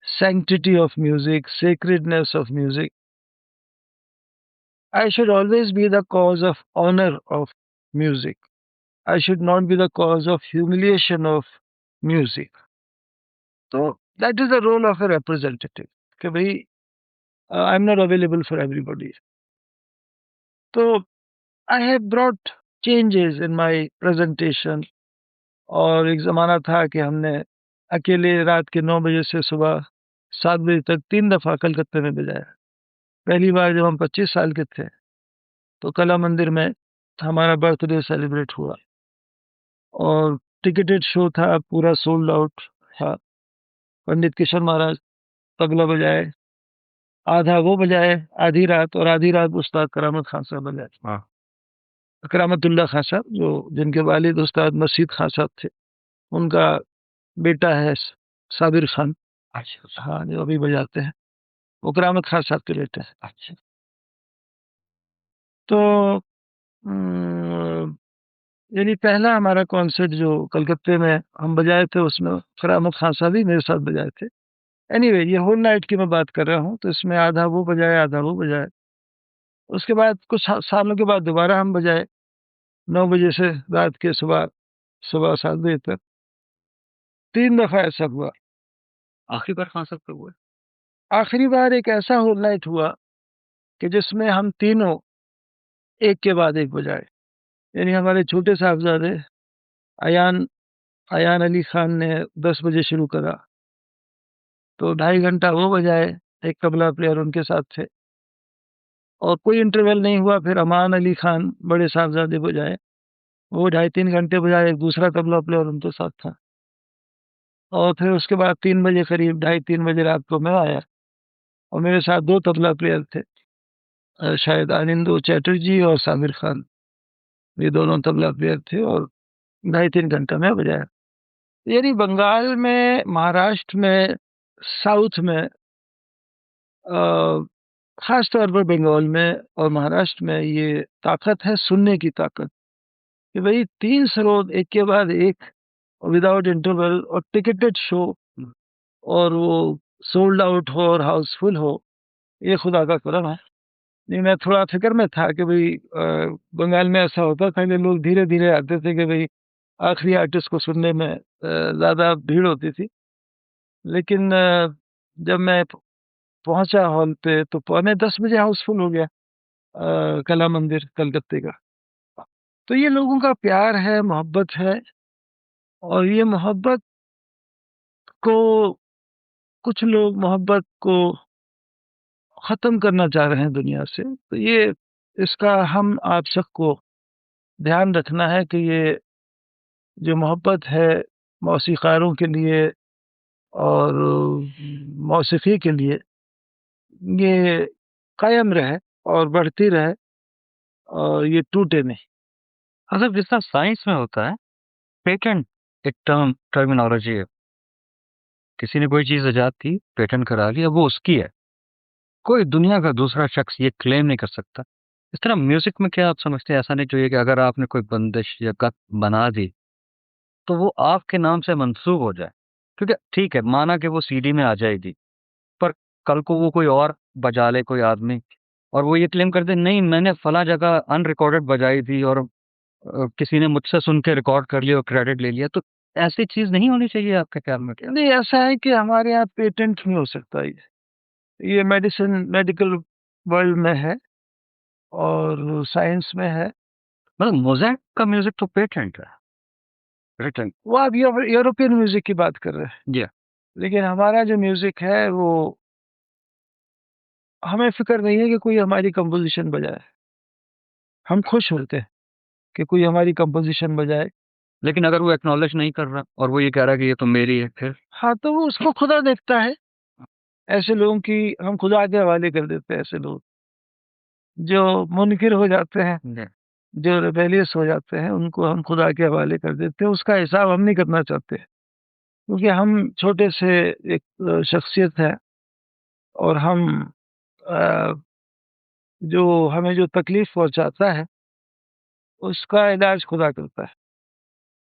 S2: sanctity of music, sacredness of music. I should always be the cause of honor of music. I should not be the cause of humiliation of music. So that is the role of a representative. कि भाई, I'm not available for everybody. So I have brought changes in my presentation. और एक ज़माना था कि हमने अकेले रात के 9 बजे से सुबह 7 बजे तक 3 दफ़ा कलकत्ते में बजाया। पहली बार जब हम 25 साल के थे, तो कला मंदिर में हमारा बर्थडे सेलिब्रेट हुआ और टिकेटेड शो था, पूरा सोल्ड आउट था। पंडित किशोर महाराज तबला बजाए, आधा वो बजाए आधी रात, और आधी रात उस्ताद करामत खान साहब बजाए।
S1: हाँ।
S2: करामतुल्लाह खान साहब, जिनके वालिद उस्ताद मसीद खान साहब थे, उनका बेटा है साबिर खान।
S1: अच्छा।
S2: हाँ, जो अभी बजाते हैं, वो करामत खान साहब के बेटे हैं।
S1: अच्छा।
S2: तो उम, यानी पहला हमारा कॉन्सर्ट जो कलकत्ते में हम बजाए थे, उसमें करामत खान साहब ही मेरे साथ बजाए थे। एनीवे, ये होल नाइट की मैं बात कर रहा हूँ, तो इसमें आधा वो बजाए, आधा वो बजाए। उसके बाद कुछ सालों के बाद दोबारा हम बजाए, 9 बजे से रात के सुबह सुबह 7 बजे तक। 3 दफ़ा ऐसा हुआ।
S1: आखिरी बार कहाँ सब हुआ?
S2: आखिरी बार एक ऐसा होल नाइट हुआ कि जिसमें हम तीनों एक के बाद एक बजाए। यानी हमारे छोटे साहबज़ादे अयान अयान अली खान ने 10 बजे शुरू करा, तो 2.5 घंटा वो बजाए, एक तबला प्लेयर उनके साथ थे, और कोई इंटरवल नहीं हुआ। फिर अमान अली खान बड़े साहबज़ादे बजाए, वो 2.5-3 घंटे बजाए, एक दूसरा तबला प्लेयर उनके साथ था। और फिर उसके बाद 3 बजे करीब, 2:30-3 बजे रात को मैं आया, और मेरे साथ 2 तबला प्लेयर थे, शायद आनंदो चैटर्जी और सामिर खान, ये दोनों तबला प्लेयर थे, और 2.5-3 घंटा मैं बजाया। यानी बंगाल में, महाराष्ट्र में, साउथ में, ख़ास तौर पर बंगाल में और महाराष्ट्र में ये ताकत है, सुनने की ताकत, कि भई 3 स्रोत एक के बाद एक, विदाउट इंटरवल, और टिकेटेड शो, और वो सोल्ड आउट हो और हाउसफुल हो, ये खुदा का करम है। नहीं, मैं थोड़ा फ़िक्र में था कि भई, बंगाल में ऐसा होता था कि लोग धीरे-धीरे आते थे कि भई आखिरी आर्टिस्ट को सुनने में ज़्यादा भीड़ होती थी। लेकिन जब मैं पहुँचा हॉल पे, तो पौने 10 बजे हाउसफुल हो गया, कला मंदिर कलकत्ते का। तो ये लोगों का प्यार है, मोहब्बत है, और ये मोहब्बत को, कुछ लोग मोहब्बत को ख़त्म करना चाह रहे हैं दुनिया से। तो ये, इसका हम आप सबको ध्यान रखना है कि ये जो मोहब्बत है मौसीक़ारों के लिए और मौसीक़ी के लिए, ये कायम रहे और बढ़ती रहे, और ये टूटे नहीं।
S1: मतलब जितना साइंस में होता है, पेटेंट एक टर्मिनोलॉजी है। किसी ने कोई चीज़ इजाद की, पेटेंट करा लिया, वो उसकी है। कोई दुनिया का दूसरा शख्स ये क्लेम नहीं कर सकता। इस तरह म्यूज़िक में क्या आप समझते हैं, ऐसा नहीं चाहिए कि अगर आपने कोई बंदिश या गत बना दी, तो वो आपके नाम से मंसूब हो जाए। क्योंकि ठीक है, माना कि वो सीडी में आ जाएगी, पर कल को वो कोई और बजा ले कोई आदमी, और वो ये क्लेम कर दे नहीं मैंने फला जगह अनरिकॉर्डेड बजाई थी और किसी ने मुझसे सुन के रिकॉर्ड कर लिया और क्रेडिट ले लिया, तो ऐसी चीज नहीं होनी चाहिए आपके ख्याल में क्या?
S2: नहीं, ऐसा है कि हमारे यहाँ पेटेंट नहीं हो सकता ये मेडिकल वर्ल्ड में है और साइंस में है।
S1: मतलब मोज़ैक का म्यूजिक तो पेटेंट है, रिटन।
S2: वो आप यूरोपियन म्यूजिक की बात कर रहे हैं,
S1: जी।
S2: लेकिन हमारा जो म्यूजिक है वो हमें फिक्र नहीं है कि कोई हमारी कंपोजिशन बजाए। हम खुश होते हैं कि कोई हमारी कंपोजिशन बजाए।
S1: लेकिन अगर वो एक्नॉलेज नहीं कर रहा और वो ये कह रहा है कि ये तो मेरी है, फिर?
S2: हाँ, तो वो उसको खुदा देखता है। ऐसे लोगों की हम खुदा के हवाले कर देते हैं। ऐसे लोग जो मुनकिर हो जाते हैं,
S1: जी।
S2: जो रिबेलियस हो जाते हैं, उनको हम खुदा के हवाले कर देते हैं। उसका हिसाब हम नहीं करना चाहते, क्योंकि हम छोटे से एक शख्सियत है और हम अ, जो हमें जो तकलीफ पहुंचाता है उसका इलाज खुदा करता है।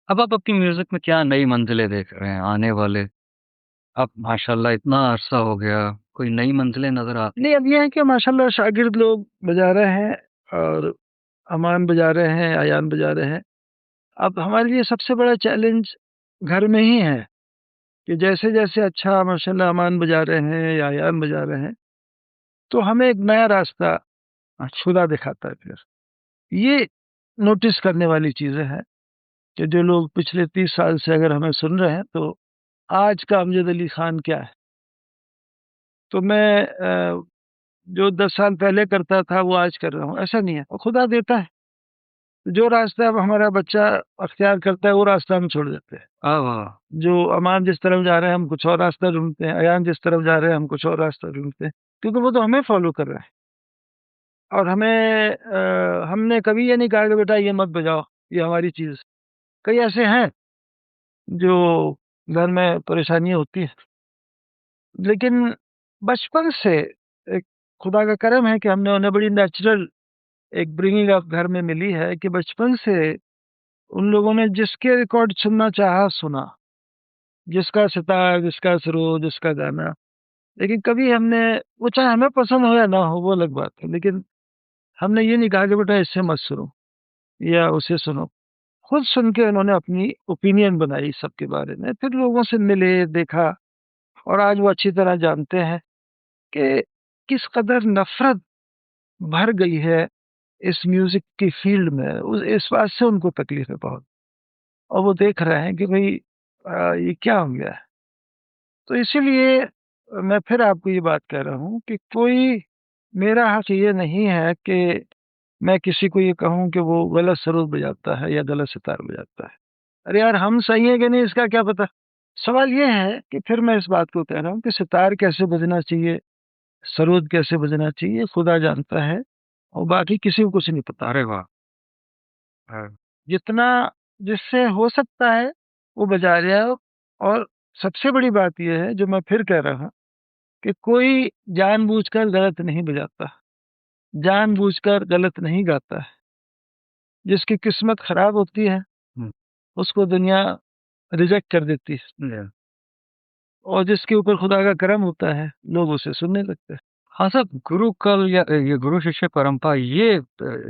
S1: अब आप अपनी म्यूजिक में क्या नई मंजिलें देख रहे हैं आने वाले? अब माशाल्लाह इतना अरसा हो गया, कोई नई मंजिलें नजर आ?
S2: नहीं, अब ये है कि माशाल्लाह शागिर्द लोग बजा रहे हैं और अमान बजा रहे हैं, अयान बजा रहे हैं। अब हमारे लिए सबसे बड़ा चैलेंज घर में ही है कि जैसे-जैसे अच्छा माशाल्लाह अमान बजा रहे हैं या अयान बजा रहे हैं, तो हमें एक नया रास्ता खुदा दिखाता है फिर। ये नोटिस करने वाली चीज़ें हैं कि जो लोग पिछले 30 साल से अगर हमें सुन रहे हैं, तो आज का अमजद अली खान क्या है? तो मैं जो 10 साल पहले करता था वो आज कर रहा हूँ, ऐसा नहीं है। वो खुदा देता है। जो रास्ता अब हमारा बच्चा अख्तियार करता है वो रास्ता हम छोड़ देते हैं।
S1: वाह!
S2: जो अमान जिस तरफ जा रहे हैं हम कुछ और रास्ता ढूँढते हैं, अयान जिस तरफ जा रहे हैं हम कुछ और रास्ता ढूँढते हैं, क्योंकि वो तो हमें फ़ॉलो कर रहा है। और हमने कभी ये नहीं कहा कि बेटा ये मत बजाओ, ये हमारी चीज़। कई ऐसे हैं जो घर में परेशानियाँ होती हैं, लेकिन बचपन से एक खुदा का करम है कि हमने उन्हें बड़ी नेचुरल एक ब्रिंगिंग अप घर में मिली है कि बचपन से उन लोगों ने जिसके रिकॉर्ड सुनना चाहा सुना, जिसका सितार, जिसका सरोद, जिसका गाना। लेकिन कभी हमने वो चाहे हमें पसंद हो या ना हो वो अलग बात है, लेकिन हमने ये नहीं कहा कि बेटा इससे मत सुनो या उसे सुनो। खुद सुन के उन्होंने अपनी ओपिनियन बनाई सबके बारे में, फिर लोगों से मिले, देखा और आज वो अच्छी तरह जानते हैं कि किस कदर नफ़रत भर गई है इस म्यूज़िक की फ़ील्ड में। उस इस बात से उनको तकलीफ़ है बहुत और वो देख रहे हैं कि भई ये क्या हो गया है? तो इसीलिए मैं फिर आपको ये बात कह रहा हूँ कि कोई मेरा हक़ ये नहीं है कि मैं किसी को ये कहूँ कि वो गलत सरोद बजाता है या गलत सितार बजाता है। अरे यार! हम सही हैं कि नहीं इसका क्या पता? सवाल ये है कि फिर मैं इस बात को कह रहा हूँ कि सितार कैसे बजना चाहिए, सरोद कैसे बजना चाहिए, खुदा जानता है और बाकी किसी को कुछ नहीं पता।
S1: अरे वाह! हाँ।
S2: जितना जिससे हो सकता है वो बजा रहा हो। और सबसे बड़ी बात ये है जो मैं फिर कह रहा हूँ कि कोई जानबूझकर गलत नहीं बजाता, जानबूझकर गलत नहीं गाता है। जिसकी किस्मत खराब होती है,
S1: हुँ।
S2: उसको दुनिया रिजेक्ट कर देती है
S1: जी।
S2: और जिसके ऊपर खुदा का करम होता है, लोग उसे सुनने लगते हैं।
S1: हाँ साहब, गुरुकुल या ये गुरु शिष्य परंपरा, ये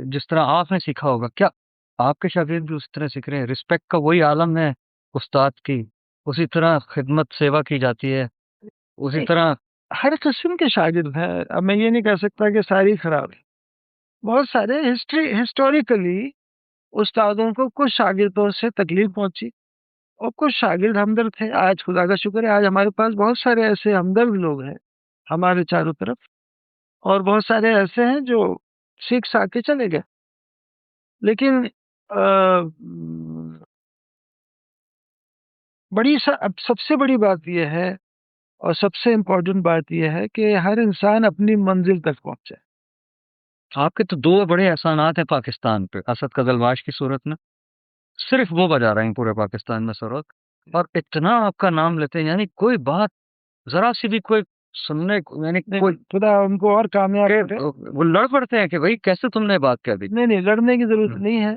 S1: जिस तरह आपने सीखा होगा, क्या आपके शागिर्द भी उसी तरह सीख रहे हैं? रिस्पेक्ट का वही आलम है उस्ताद की, उसी तरह खिदमत सेवा की जाती है, उसी
S2: नहीं,
S1: तरह?
S2: हर किस्म के शागिर्द हैं। अब मैं ये नहीं कह सकता कि सारे ही खराब हैं। बहुत सारे हिस्टोरिकली उस्तादों को कुछ शागिर्दों से तकलीफ पहुँची और कुछ शागिर्द हमदर्द थे। आज खुदा का शुक्र है, आज हमारे पास बहुत सारे ऐसे हमदर्द लोग हैं, हमारे चारों तरफ। और बहुत सारे ऐसे हैं जो सीख-साख के चले गए। लेकिन अब सबसे बड़ी बात ये है और सबसे इम्पोर्टेंट बात ये है कि हर इंसान अपनी मंज़िल तक पहुँचे।
S1: आपके तो 2 बड़े एहसानात हैं पाकिस्तान पे, असद कज़लवाश की सूरत में, सिर्फ़ वो बजा रहे हैं पूरे पाकिस्तान में सरोद, और इतना आपका नाम लेते हैं, यानी कोई बात ज़रा-सी भी कोई सुनने को, यानी
S2: नहीं,
S1: कोई
S2: खुदा उनको और कामयाब
S1: के
S2: करे।
S1: वो लड़ पड़ते हैं कि भई कैसे तुमने बात कह दी?
S2: नहीं, नहीं, लड़ने की ज़रूरत
S1: हुँ।
S2: नहीं है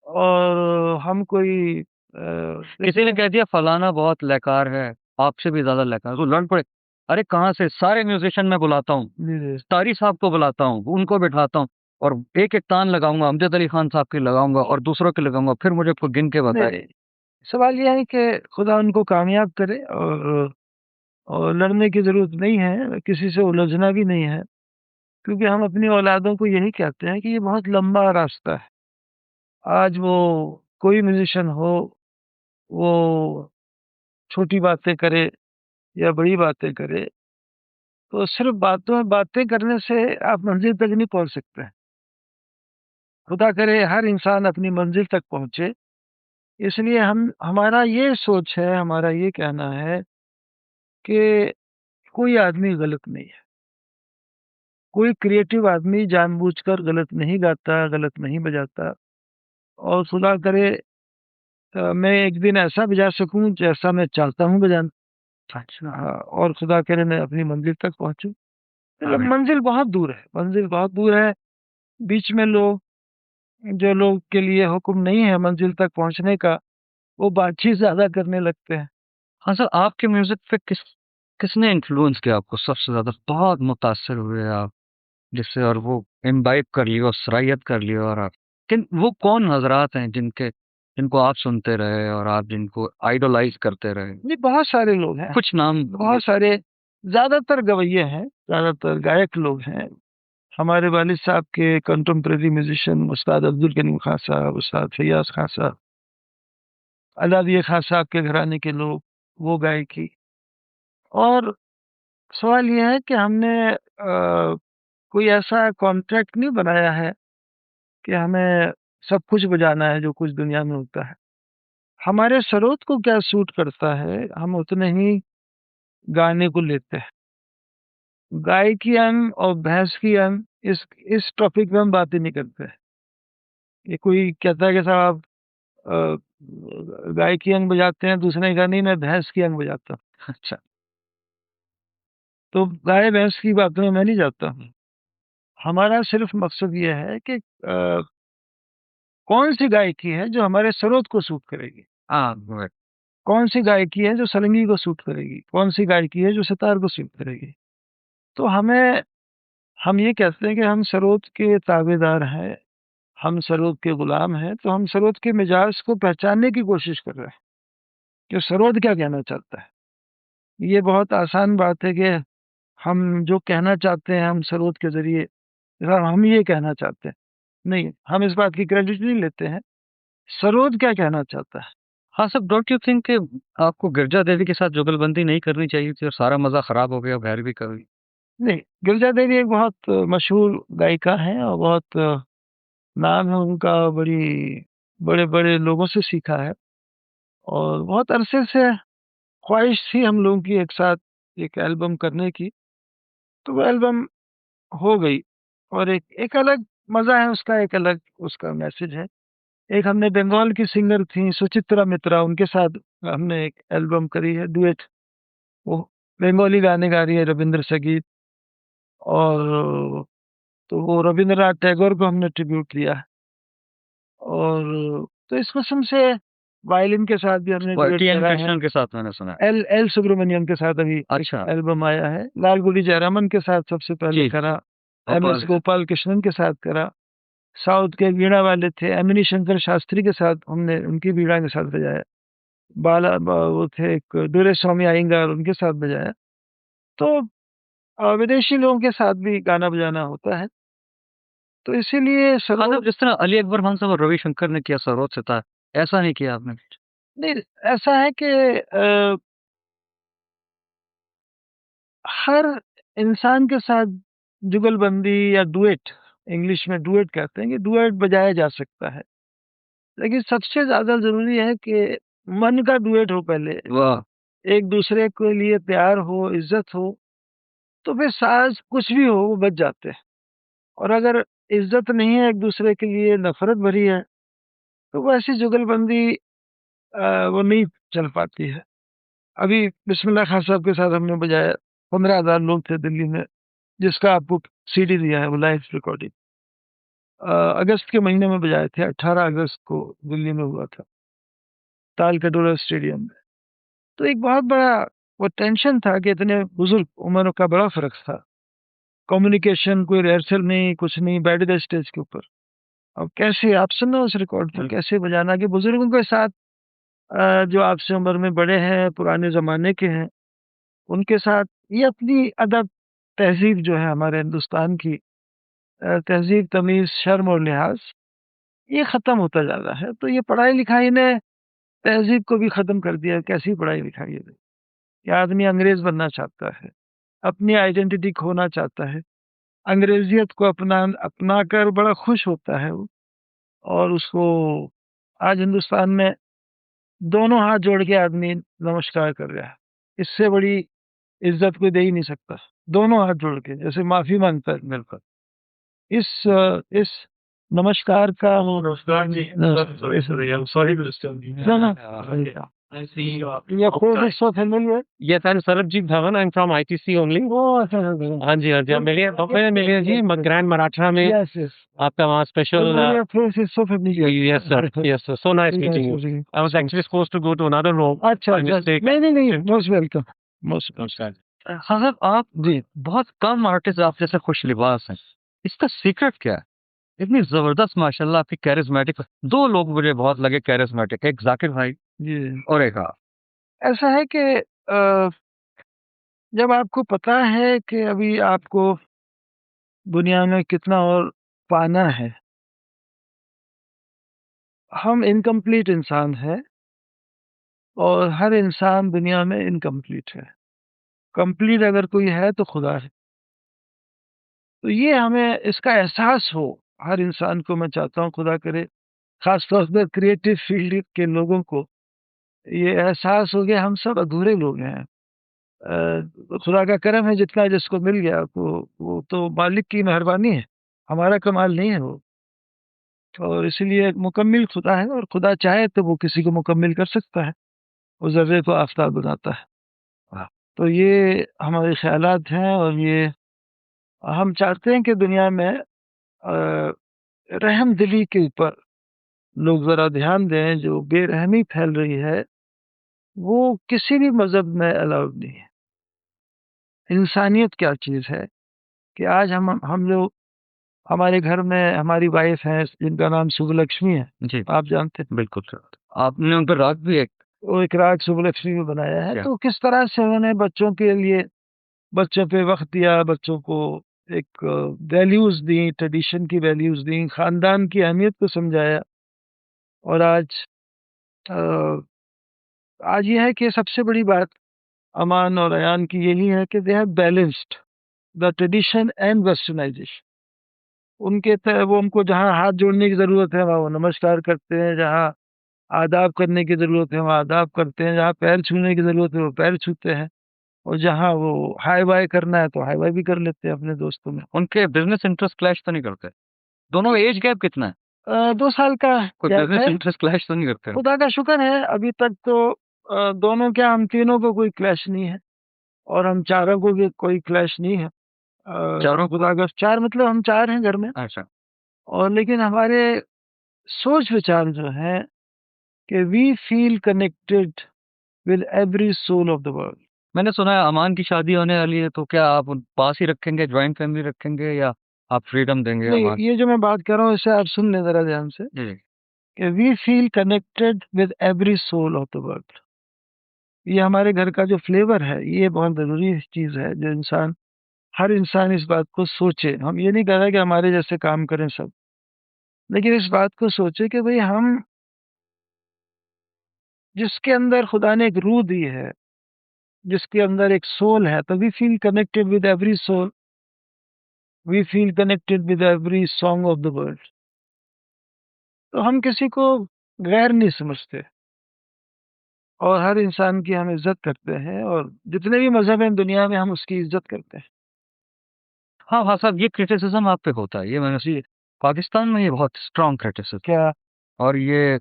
S2: और हम कोई
S1: किसी ने कह दिया फलाना बहुत लयकार है, आपसे भी ज्यादा लयकार, तो लड़ पड़े। अरे कहाँ से, सारे म्यूजिशियन मैं बुलाता हूँ,
S2: जी जी
S1: तारी साहब को बुलाता हूँ, उनको बिठाता हूँ, और एक एक तान लगाऊंगा, अमजद अली खान साहब की लगाऊंगा और दूसरों की लगाऊंगा, फिर मुझे कोई गिन के
S2: नहीं
S1: बताए।
S2: नहीं, सवाल यह है कि खुदा उनको कामयाब करे, और लड़ने की जरूरत नहीं है, किसी से उलझना भी नहीं है, क्योंकि हम अपनी औलादों को यही कहते हैं कि ये बहुत लंबा रास्ता है। आज वो कोई म्यूजिशियन हो, वो छोटी बातें करे या बड़ी बातें करे, तो सिर्फ बातें करने से आप मंजिल तक नहीं पहुंच सकते हैं। खुदा करे हर इंसान अपनी मंजिल तक पहुंचे। इसलिए हमारा ये सोच है, हमारा ये कहना है कि कोई आदमी गलत नहीं है, कोई क्रिएटिव आदमी जानबूझकर गलत नहीं गाता, गलत नहीं बजाता। और खुदा करे मैं एक दिन ऐसा बजा सकूं जैसा मैं चाहता हूं बजाना।
S1: अच्छा।
S2: हाँ, और खुदा करे मैं अपनी मंजिल तक पहुंचूं। मतलब
S1: आमीन।
S2: मंजिल बहुत दूर है, मंजिल बहुत दूर है। बीच में जो लोग के लिए हुक्म नहीं है मंजिल तक पहुंचने का, वो बातचीत ज्यादा करने लगते हैं।
S1: हाँ सर, आपके म्यूजिक पे किसने इन्फ्लुएंस किया आपको सबसे ज्यादा, बहुत मुतासर हुए आप जिससे, और वो इम्बाइब कर लियो, सरायत कर लियो, और आप किन, वो कौन हजरात हैं जिनको आप सुनते रहे और आप जिनको आइडोलाइज करते रहे?
S2: ये बहुत सारे लोग हैं,
S1: कुछ नाम।
S2: बहुत सारे, ज्यादातर गवैये हैं, ज्यादातर गायक लोग हैं। हमारे वालिद साहब के कंटेम्प्रेरी म्यूजिशियन उस्ताद अब्दुल करीम खान साहब, उस्ताद फैयाज खान साहब, अलादिया खान साहब के घराने के लोग, वो गायकी। और सवाल यह है कि हमने कोई ऐसा कॉन्ट्रैक्ट नहीं बनाया है कि हमें सब कुछ बजाना है जो कुछ दुनिया में होता है। हमारे सरोद को क्या सूट करता है, हम उतने ही गाने को लेते हैं। गाय की अंग और भैंस की अंग, इस टॉपिक में हम बातें नहीं करते हैं। ये कोई कहता है कि साहब अ, गाय की अंग बजाते हैं, दूसरे ने कहा नहीं मैं भैंस की अंग बजाता हूँ। अच्छा, तो गाय भैंस की बातों में मैं नहीं जाता हूँ। हमारा सिर्फ मकसद ये है कि कौन सी गायकी है जो हमारे सरोद को सूट करेगी,
S1: हाँ good।
S2: कौन सी गायकी है जो सलंगी को सूट करेगी, कौन सी गायकी है जो सितार को सूट करेगी। तो हम ये कहते हैं कि हम सरोद के ताबेदार हैं, हम सरोद के गुलाम हैं, तो हम सरोद के मिजाज को पहचानने की कोशिश कर रहे हैं कि सरोद क्या कहना चाहता है। ये बहुत आसान बात है कि हम जो कहना चाहते हैं हम सरोद के जरिए, हम ये कहना चाहते हैं, नहीं, हम इस बात की क्रेडिट नहीं लेते हैं। सरोद क्या कहना चाहता है।
S1: हाँ सर, डोंट यू थिंक कि आपको गिरजा देवी के साथ जुगलबंदी नहीं करनी चाहिए थी और सारा मजा खराब हो गया, भैरवी कर गई?
S2: नहीं, गिरजा देवी एक बहुत मशहूर गायिका है और बहुत नाम है उनका, बड़े बड़े लोगों से सीखा है। और बहुत अरसे से ख्वाहिश थी हम लोगों की एक साथ एक एल्बम करने की, तो वो एल्बम हो गई। और एक एक अलग मजा है उसका, एक अलग उसका मैसेज है। एक हमने बंगाल की सिंगर थी सुचित्रा मित्रा, उनके साथ हमने एक एल्बम करी है, डुएट। वो बंगाली गाने गा रही है, रविंद्र संगीत। और तो वो रविंद्रनाथ टैगोर को हमने ट्रिब्यूट दिया है। और तो इस किस्म से वायलिन के साथ भी हमने डुएट
S1: टी एन
S2: करा है।
S1: कृष्णन के साथ मैंने सुना है।
S2: एल एल सुब्रमण्यम के साथ अभी
S1: अच्छा।
S2: एल्बम आया है। लालगुडी जयरामन के साथ सबसे पहले
S1: जी।
S2: करा। M S
S1: Gopal.
S2: गोपाल कृष्णन के साथ करा। साउथ के वीणा वाले थे एमिनी शंकर शास्त्री के साथ, हमने उनकी वीणा के साथ बजाया। वो थे एक दुर्रे अयंगार, उनके साथ बजाया। तो विदेशी लोगों के साथ भी गाना बजाना होता है, तो इसीलिए
S1: हाँ
S2: सरोद।
S1: सर, जिस तरह अली अकबर खान साहब और रविशंकर ने किया सरोद से था, ऐसा नहीं किया आपने?
S2: नहीं, ऐसा है कि हर इंसान के साथ जुगलबंदी या डुएट, इंग्लिश में डुएट कहते हैं, कि डुएट बजाया जा सकता है। लेकिन सबसे ज़्यादा ज़रूरी है कि मन का डुएट हो पहले,
S1: वाह।
S2: एक दूसरे के लिए प्यार हो, इज़्ज़त हो, तो फिर साज़ कुछ भी हो वो बज जाते हैं। और अगर इज़्ज़त नहीं है, एक दूसरे के लिए नफ़रत भरी है, तो वो ऐसी जुगलबंदी वो नहीं चल पाती है। अभी बिस्मिल्लाह खान साहब के साथ हमने बजाया, 15,000 लोग थे दिल्ली में, जिसका आपको सीडी दिया है, वो लाइव रिकॉर्डिंग। अगस्त के महीने में बजाए थे, 18 अगस्त को दिल्ली में हुआ था। तालकटोरा स्टेडियम में। तो एक बहुत बड़ा वो टेंशन था कि इतने बुजुर्ग उम्र का बड़ा फ़र्क था। कम्युनिकेशन कोई रिहर्सल नहीं, कुछ नहीं, बैठ गए स्टेज के ऊपर। अब कैसे आप सुनो उस रिकॉर्ड को, कैसे बजाना कि बुजुर्गों के साथ जो आपसे उम्र में बड़े हैं, पुराने ज़माने के हैं, उनके साथ ये अपनी अदब, तहज़ीब जो है हमारे हिंदुस्तान की तहज़ीब, तमीज़, शर्म और लिहाज़, ये ख़त्म होता जा रहा है। तो ये पढ़ाई-लिखाई ने तहज़ीब को भी ख़त्म कर दिया। कैसी पढ़ाई-लिखाई है? कि आदमी अंग्रेज़ बनना चाहता है, अपनी आइडेंटिटी खोना चाहता है, अंग्रेज़ियत को अपनाकर बड़ा खुश होता है वो, और उसको आज हिंदुस्तान में दोनों हाथ जोड़ के आदमी नमस्कार कर रहा है। इससे बड़ी इज़्ज़त कोई दे ही नहीं सकता। दोनों हाथ जोड़ के जैसे माफ़ी माँगता है मिलकर। इस नमस्कार का वो नमस्कार जी। Sorry, I'm sorry to disturb you. No, no. I see you. Your face is so familiar.
S3: Yes, I'm Sarabjit Dhawan. I'm from ITC only.
S2: Oh, अच्छा, अच्छा।
S3: हाँ जी, हाँ जी। मिलिए जी ग्रैंड मराठा में
S2: Yes, yes.
S3: आपका वहाँ special
S2: Your face is so familiar.
S3: yes sir, so nice meeting you. I was actually supposed to go to another room
S2: अच्छा,
S3: by
S2: अच्छा।
S3: mistake.
S2: नहीं, मोस्ट वेलकम, मोस्ट वेलकम।
S3: नमस्कार।
S1: हाँ साहब, आप जी बहुत कम आर्टिस्ट आप जैसे खुश लिबास हैं। इसका सीक्रेट क्या है? इतनी जबरदस्त माशाल्लाह आपकी कैरिस्मेटिक। दो लोग मुझे बहुत लगे कैरिस्मेटिक, एक जाकिर भाई
S2: जी।
S1: और एक आप।
S2: ऐसा है कि जब आपको पता है कि अभी आपको दुनिया में कितना और पाना है, हम इनकम्प्लीट इंसान हैं और हर इंसान दुनिया में इनकम्प्लीट है। कंप्लीट अगर कोई है तो खुदा है। तो ये हमें इसका एहसास हो, हर इंसान को मैं चाहता हूँ खुदा करे, ख़ास तौर पर क्रिएटिव फील्ड के लोगों को ये एहसास हो गया हम सब अधूरे लोग हैं। खुदा का करम है जितना जिसको मिल गया वो तो मालिक की मेहरबानी है, हमारा कमाल नहीं है वो। और इसीलिए मुकम्मिल खुदा है और खुदा चाहे तो वो किसी को मुकम्मिल कर सकता है, वो ज़र्रे को आफ़ताब बनाता है।
S1: वाह!
S2: तो ये हमारे ख़यालात हैं और ये हम चाहते हैं कि दुनिया में रहमदिली के ऊपर लोग ज़रा ध्यान दें। जो बेरहमी फैल रही है, वो किसी भी मज़हब में अलाउड नहीं है। इंसानियत क्या चीज़ है कि आज हम लोग हमारे घर में हमारी वाइफ़ हैं जिनका नाम शुभलक्ष्मी है,
S1: जी,
S2: आप जानते हैं।
S1: बिल्कुल सर। आपने उन पर राग भी एक
S2: वो एक राग शुभलक्ष्मी में बनाया है।
S1: क्या?
S2: तो किस तरह से उन्होंने बच्चों के लिए बच्चों पे वक़्त दिया, बच्चों को एक वैल्यूज़ दी, ट्रेडिशन की वैल्यूज़ दी, ख़ानदान की अहमियत को समझाया। और अ, आज ये है कि सबसे बड़ी बात अमान और अयान की यही है कि they have balanced the tradition and westernisation. वो उनको जहाँ हाथ जोड़ने की ज़रूरत है, वहाँ वो नमस्कार करते हैं, जहाँ आदाब करने की ज़रूरत है, वहाँ आदाब करते हैं, जहाँ पैर छूने की ज़रूरत है, वो पैर छूते हैं, और जहाँ वो हाय-बाय करना है, तो हाय-बाय भी कर लेते हैं अपने दोस्तों में।
S1: उनके बिज़नेस इंटरेस्ट क्लैश तो नहीं करते? दोनों में एज गैप कितना है?
S2: 2 साल का
S1: कोई
S2: गैप
S1: बिज़नेस
S2: है।
S1: इंटरेस्ट क्लैश तो नहीं करते?
S2: खुदा का शुक्र है अभी तक तो दोनों क्या हम तीनों को कोई क्लैश नहीं है और हम चारों को भी कोई क्लैश नहीं है।
S1: चारों?
S2: खुदा का 4 मतलब हम 4 हैं घर में।
S1: अच्छा।
S2: और लेकिन हमारे सोच-विचार जो हैं कि we feel connected with every soul of the world.
S1: मैंने सुना है अमान की शादी होने वाली है, तो क्या आप उन पास ही रखेंगे, जॉइंट फैमिली रखेंगे या आप फ्रीडम देंगे
S2: नहीं,
S1: अमान?
S2: ये जो मैं बात कर रहा हूँ इसे आप सुन लें ज़रा ध्यान से
S1: जी, जी।
S2: कि we feel connected with every soul of the world. ये हमारे घर का जो फ्लेवर है, ये बहुत ज़रूरी चीज़ है जो हर इंसान इस बात को सोचे। हम ये नहीं कह रहे कि हमारे जैसे काम करें सब, लेकिन इस बात को सोचे कि भई हम जिसके अंदर खुदा ने एक रूह दी है, जिसके अंदर एक सोल है, तो we feel connected with every soul, we feel connected with every song of the world. तो हम किसी को गैर नहीं समझते और हर इंसान की हम इज़्ज़त करते हैं और जितने भी मज़हब हैं दुनिया में हम उसकी इज़्ज़त करते हैं।
S1: हाँ, हाँ साहब, ये क्रिटिसिज़्म आप पे होता है, ये मैंने
S2: जी।
S1: पाकिस्तान में ये बहुत स्ट्रॉन्ग क्रिटिसिज़्म।
S2: क्या?
S1: और ये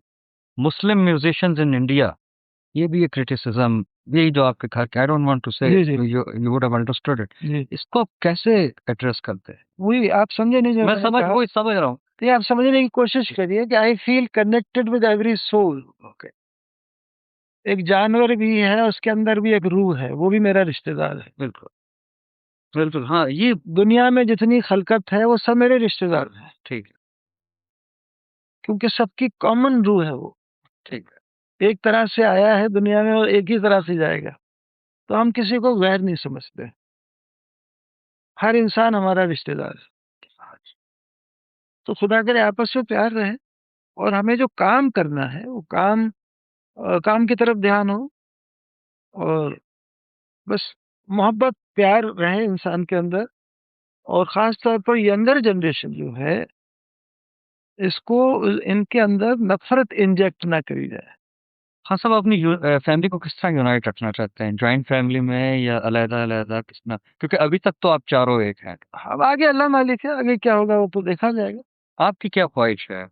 S1: मुस्लिम म्यूजिशियंस इन इंडिया, ये भी ये क्रिटिसिज़्म, यही जो आपके घर के, I don't want to say,
S2: जी, जी।
S1: You would have understood it.
S2: जी।
S1: इसको आप कैसे एड्रेस करते हैं?
S2: वही आप समझे नहीं जो
S1: मैं
S2: मैंने कहा।
S1: वही समझ रहा हूँ।
S2: तो ये आप समझने की कोशिश करिए कि I feel connected with every soul.
S1: Okay.
S2: एक जानवर भी है, उसके अंदर भी एक रूह है, वो भी मेरा रिश्तेदार है।
S1: बिल्कुल, बिल्कुल। हाँ, ये
S2: दुनिया में जितनी खलकत है वो सब मेरे रिश्तेदार हैं,
S1: ठीक है,
S2: क्योंकि सबकी कॉमन रूह है वो।
S1: ठीक है।
S2: एक तरह से आया है दुनिया में और एक ही तरह से जाएगा, तो हम किसी को गैर नहीं समझते। हर इंसान हमारा रिश्तेदार है।
S1: हाँ जी।
S2: तो खुदा करे आपस में प्यार रहे, और हमें जो काम करना है वो काम की तरफ ध्यान हो, और बस मोहब्बत प्यार रहे इंसान के अंदर। और ख़ास तौर पर यंगर जनरेशन जो है, इसको इनके अंदर नफ़रत इंजेक्ट ना करी जाए।
S1: हाँ, सब अपनी फैमिली को किस तरह यूनाइट रखना चाहते हैं? जॉइंट फैमिली में या अलग-अलग किस तरह? क्योंकि अभी तक तो आप चारों एक हैं।
S2: अब आगे अल्लाह मालिक है, आगे क्या होगा वो तो देखा जाएगा।
S1: आपकी क्या ख्वाहिश है?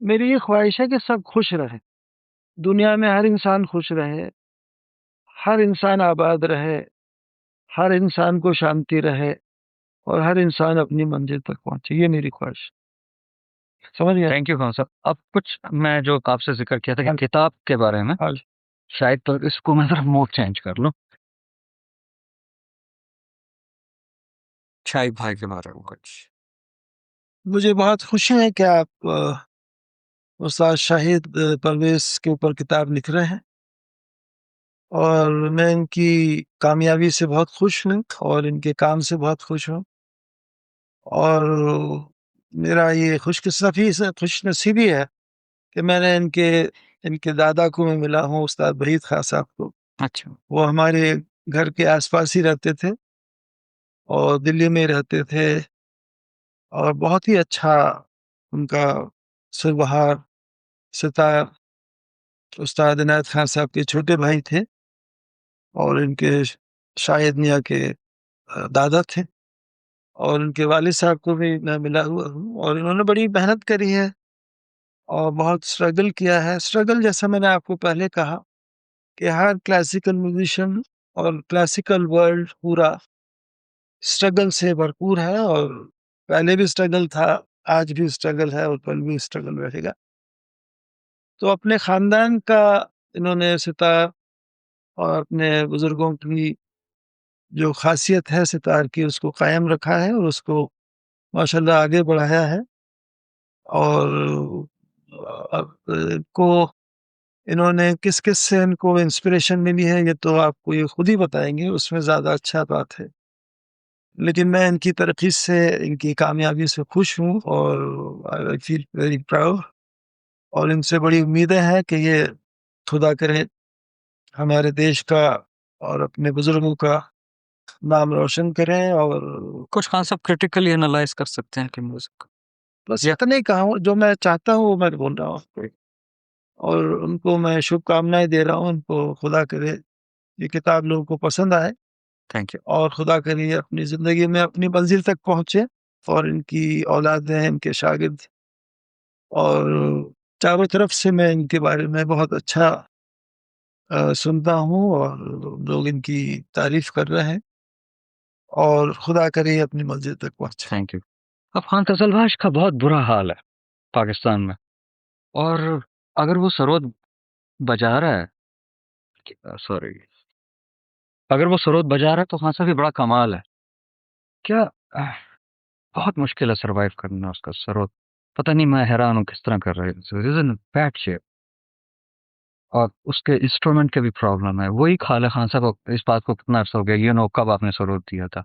S2: मेरी ये ख्वाहिश है कि सब खुश रहें, दुनिया में हर इंसान खुश रहे, हर इंसान आबाद रहे, हर इंसान को शांति रहे, और हर इंसान अपनी मंज़िल तक पहुँचे, ये मेरी ख्वाहिश। समझ गए?
S1: थैंक यू खान साहब। अब कुछ मैं जो आपसे ज़िक्र किया था कि
S2: हाँ,
S1: किताब के बारे में,
S2: हाँ।
S1: शायद तो इसको मैं ज़रा मोड चेंज कर लूँ। शाहिद भाई के बारे में कुछ।
S2: मुझे बहुत खुशी है कि आप उस्ताद शाहिद परवेज़ के ऊपर किताब लिख रहे हैं, और मैं इनकी कामयाबी से बहुत खुश हूँ और इनके काम से बहुत खुश हूँ। और मेरा ये खुशनसीबी है कि मैंने इनके इनके दादा को मैं मिला हूँ, उस्ताद वहीद खां साहब को।
S1: अच्छा,
S2: वो हमारे घर के आस-पास ही रहते थे और दिल्ली में रहते थे, और बहुत ही अच्छा उनका सुव्यवहार, सितार उस्ताद इनायत खान साहब के छोटे भाई थे, और इनके शाहिद मियाँ के दादा थे, और उनके वालिद साहब को भी मैं मिला हुआ हूँ, और इन्होंने बड़ी मेहनत करी है और बहुत स्ट्रगल किया है। स्ट्रगल, जैसा मैंने आपको पहले कहा, कि हर क्लासिकल म्यूज़िशियन और क्लासिकल वर्ल्ड पूरा स्ट्रगल से भरपूर है, और पहले भी स्ट्रगल था, आज भी स्ट्रगल है और कल भी स्ट्रगल रहेगा। तो अपने ख़ानदान का इन्होंने सितार और अपने बुज़ुर्गों की जो ख़ासियत है सितार की, उसको कायम रखा है और उसको माशाल्लाह आगे बढ़ाया है। और को इन्होंने किस-किस से इनको इंस्पिरेशन मिली है, ये तो आपको ये खुद ही बताएँगे, उसमें ज़्यादा अच्छा बात है। लेकिन मैं इनकी तरक्की से, इनकी कामयाबी से खुश हूँ, और आई फील वेरी प्राउड, और इनसे बड़ी उम्मीदें हैं कि ये खुदा करे हमारे देश का और अपने बुज़ुर्गों का नाम रोशन करें। और
S1: कुछ खान साहब क्रिटिकली एनालाइज़ कर सकते हैं कि म्यूज़िक
S2: बस
S1: या
S2: इतना ही कहा हूँ, जो मैं चाहता हूँ वो मैं बोल रहा हूँ आपको, और उनको मैं शुभकामनाएँ दे रहा हूँ। उनको खुदा करे ये किताब लोगों को पसंद आए,
S1: थैंक यू।
S2: और खुदा करे ये अपनी ज़िंदगी में अपनी मंज़िल तक पहुँचे, और इनकी औलादें, इनके शागिर्द, और चारों तरफ से मैं इनके बारे में बहुत अच्छा सुनता हूँ, और लोग इनकी तारीफ़ कर रहे हैं, और खुदा करे ये अपनी मंज़िल तक पहुँचे।
S1: Thank you. अब खान कज़लबाश का बहुत बुरा हाल है पाकिस्तान में, और अगर वो सरोद बजा रहा है, सॉरी, अगर वो सरोद बजा रहा है तो खान साहब ये बड़ा कमाल है। क्या अह, बहुत मुश्किल है सर्वाइव करना उसका सरोद। पता नहीं, मैं हैरान हूँ किस तरह कर रहे हैं। It is in bad shape, और उसके इंस्ट्रूमेंट के भी प्रॉब्लम है। वही खालिद खान साहब को इस बात को कितना अर्सा हो गया, ये नो कब आपने सरोद दिया था।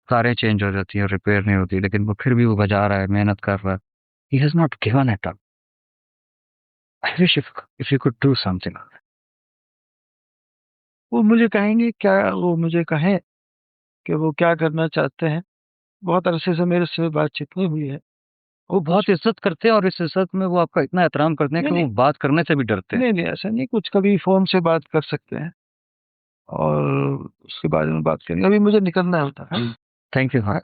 S1: कारें चेंज हो जाती हैं, रिपेयर नहीं होती, लेकिन वो फिर भी वो बजा रहा है, मेहनत कर रहा है। He has not given it up. I wish if you could do something.
S2: वो मुझे कहेंगे क्या, वो मुझे कहें कि वो क्या करना चाहते हैं। बहुत अरसे से मेरे से बातचीत नहीं हुई है।
S1: वो बहुत इज्जत करते हैं, और इस इज्जत में वो आपका इतना एहतराम करते हैं
S2: नहीं,
S1: कि
S2: नहीं,
S1: वो बात करने से भी डरते हैं।
S2: नहीं, नहीं, ऐसा नहीं, कुछ कभी फ़ोन से बात कर सकते हैं, और उसके बारे में बात करेंगे। अभी मुझे निकलना होता है।
S1: Thank you. हाँ,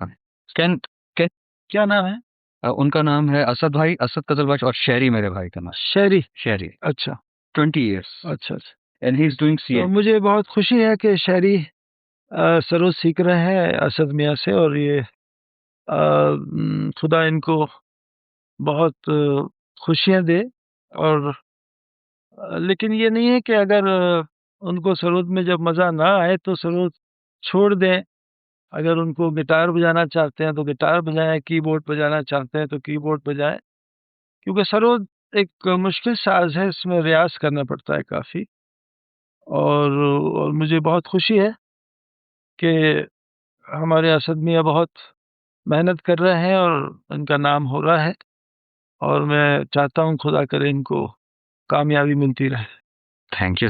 S1: कैन कैन
S2: क्या नाम है?
S1: उनका नाम है असद भाई, असद कजलबाश, और शेरी मेरे भाई का नाम।
S2: शेरी।
S1: शेरी।
S2: अच्छा,
S1: 20 इयर्स
S2: अच्छा, अच्छा।
S1: एंड ही इज डूइंग
S2: तो
S1: सीए।
S2: मुझे बहुत खुशी है कि शेरी सरोद सीख रहे हैं असद मियाँ से, और ये खुदा इनको बहुत खुशियाँ दे, और लेकिन ये नहीं है कि अगर उनको सरोद में जब मज़ा ना आए तो सरोद छोड़ दें। अगर उनको गिटार बजाना चाहते हैं तो गिटार बजाएँ, कीबोर्ड बजाना चाहते हैं तो कीबोर्ड बजाएँ। क्योंकि सरोद एक मुश्किल साज़ है, इसमें रियाज़ करना पड़ता है काफ़ी। और मुझे बहुत खुशी है कि हमारे असद मियाँ बहुत मेहनत कर रहे हैं और इनका नाम हो रहा है, और मैं चाहता हूँ खुदा करे इनको कामयाबी मिलती रहे।
S1: Thank you.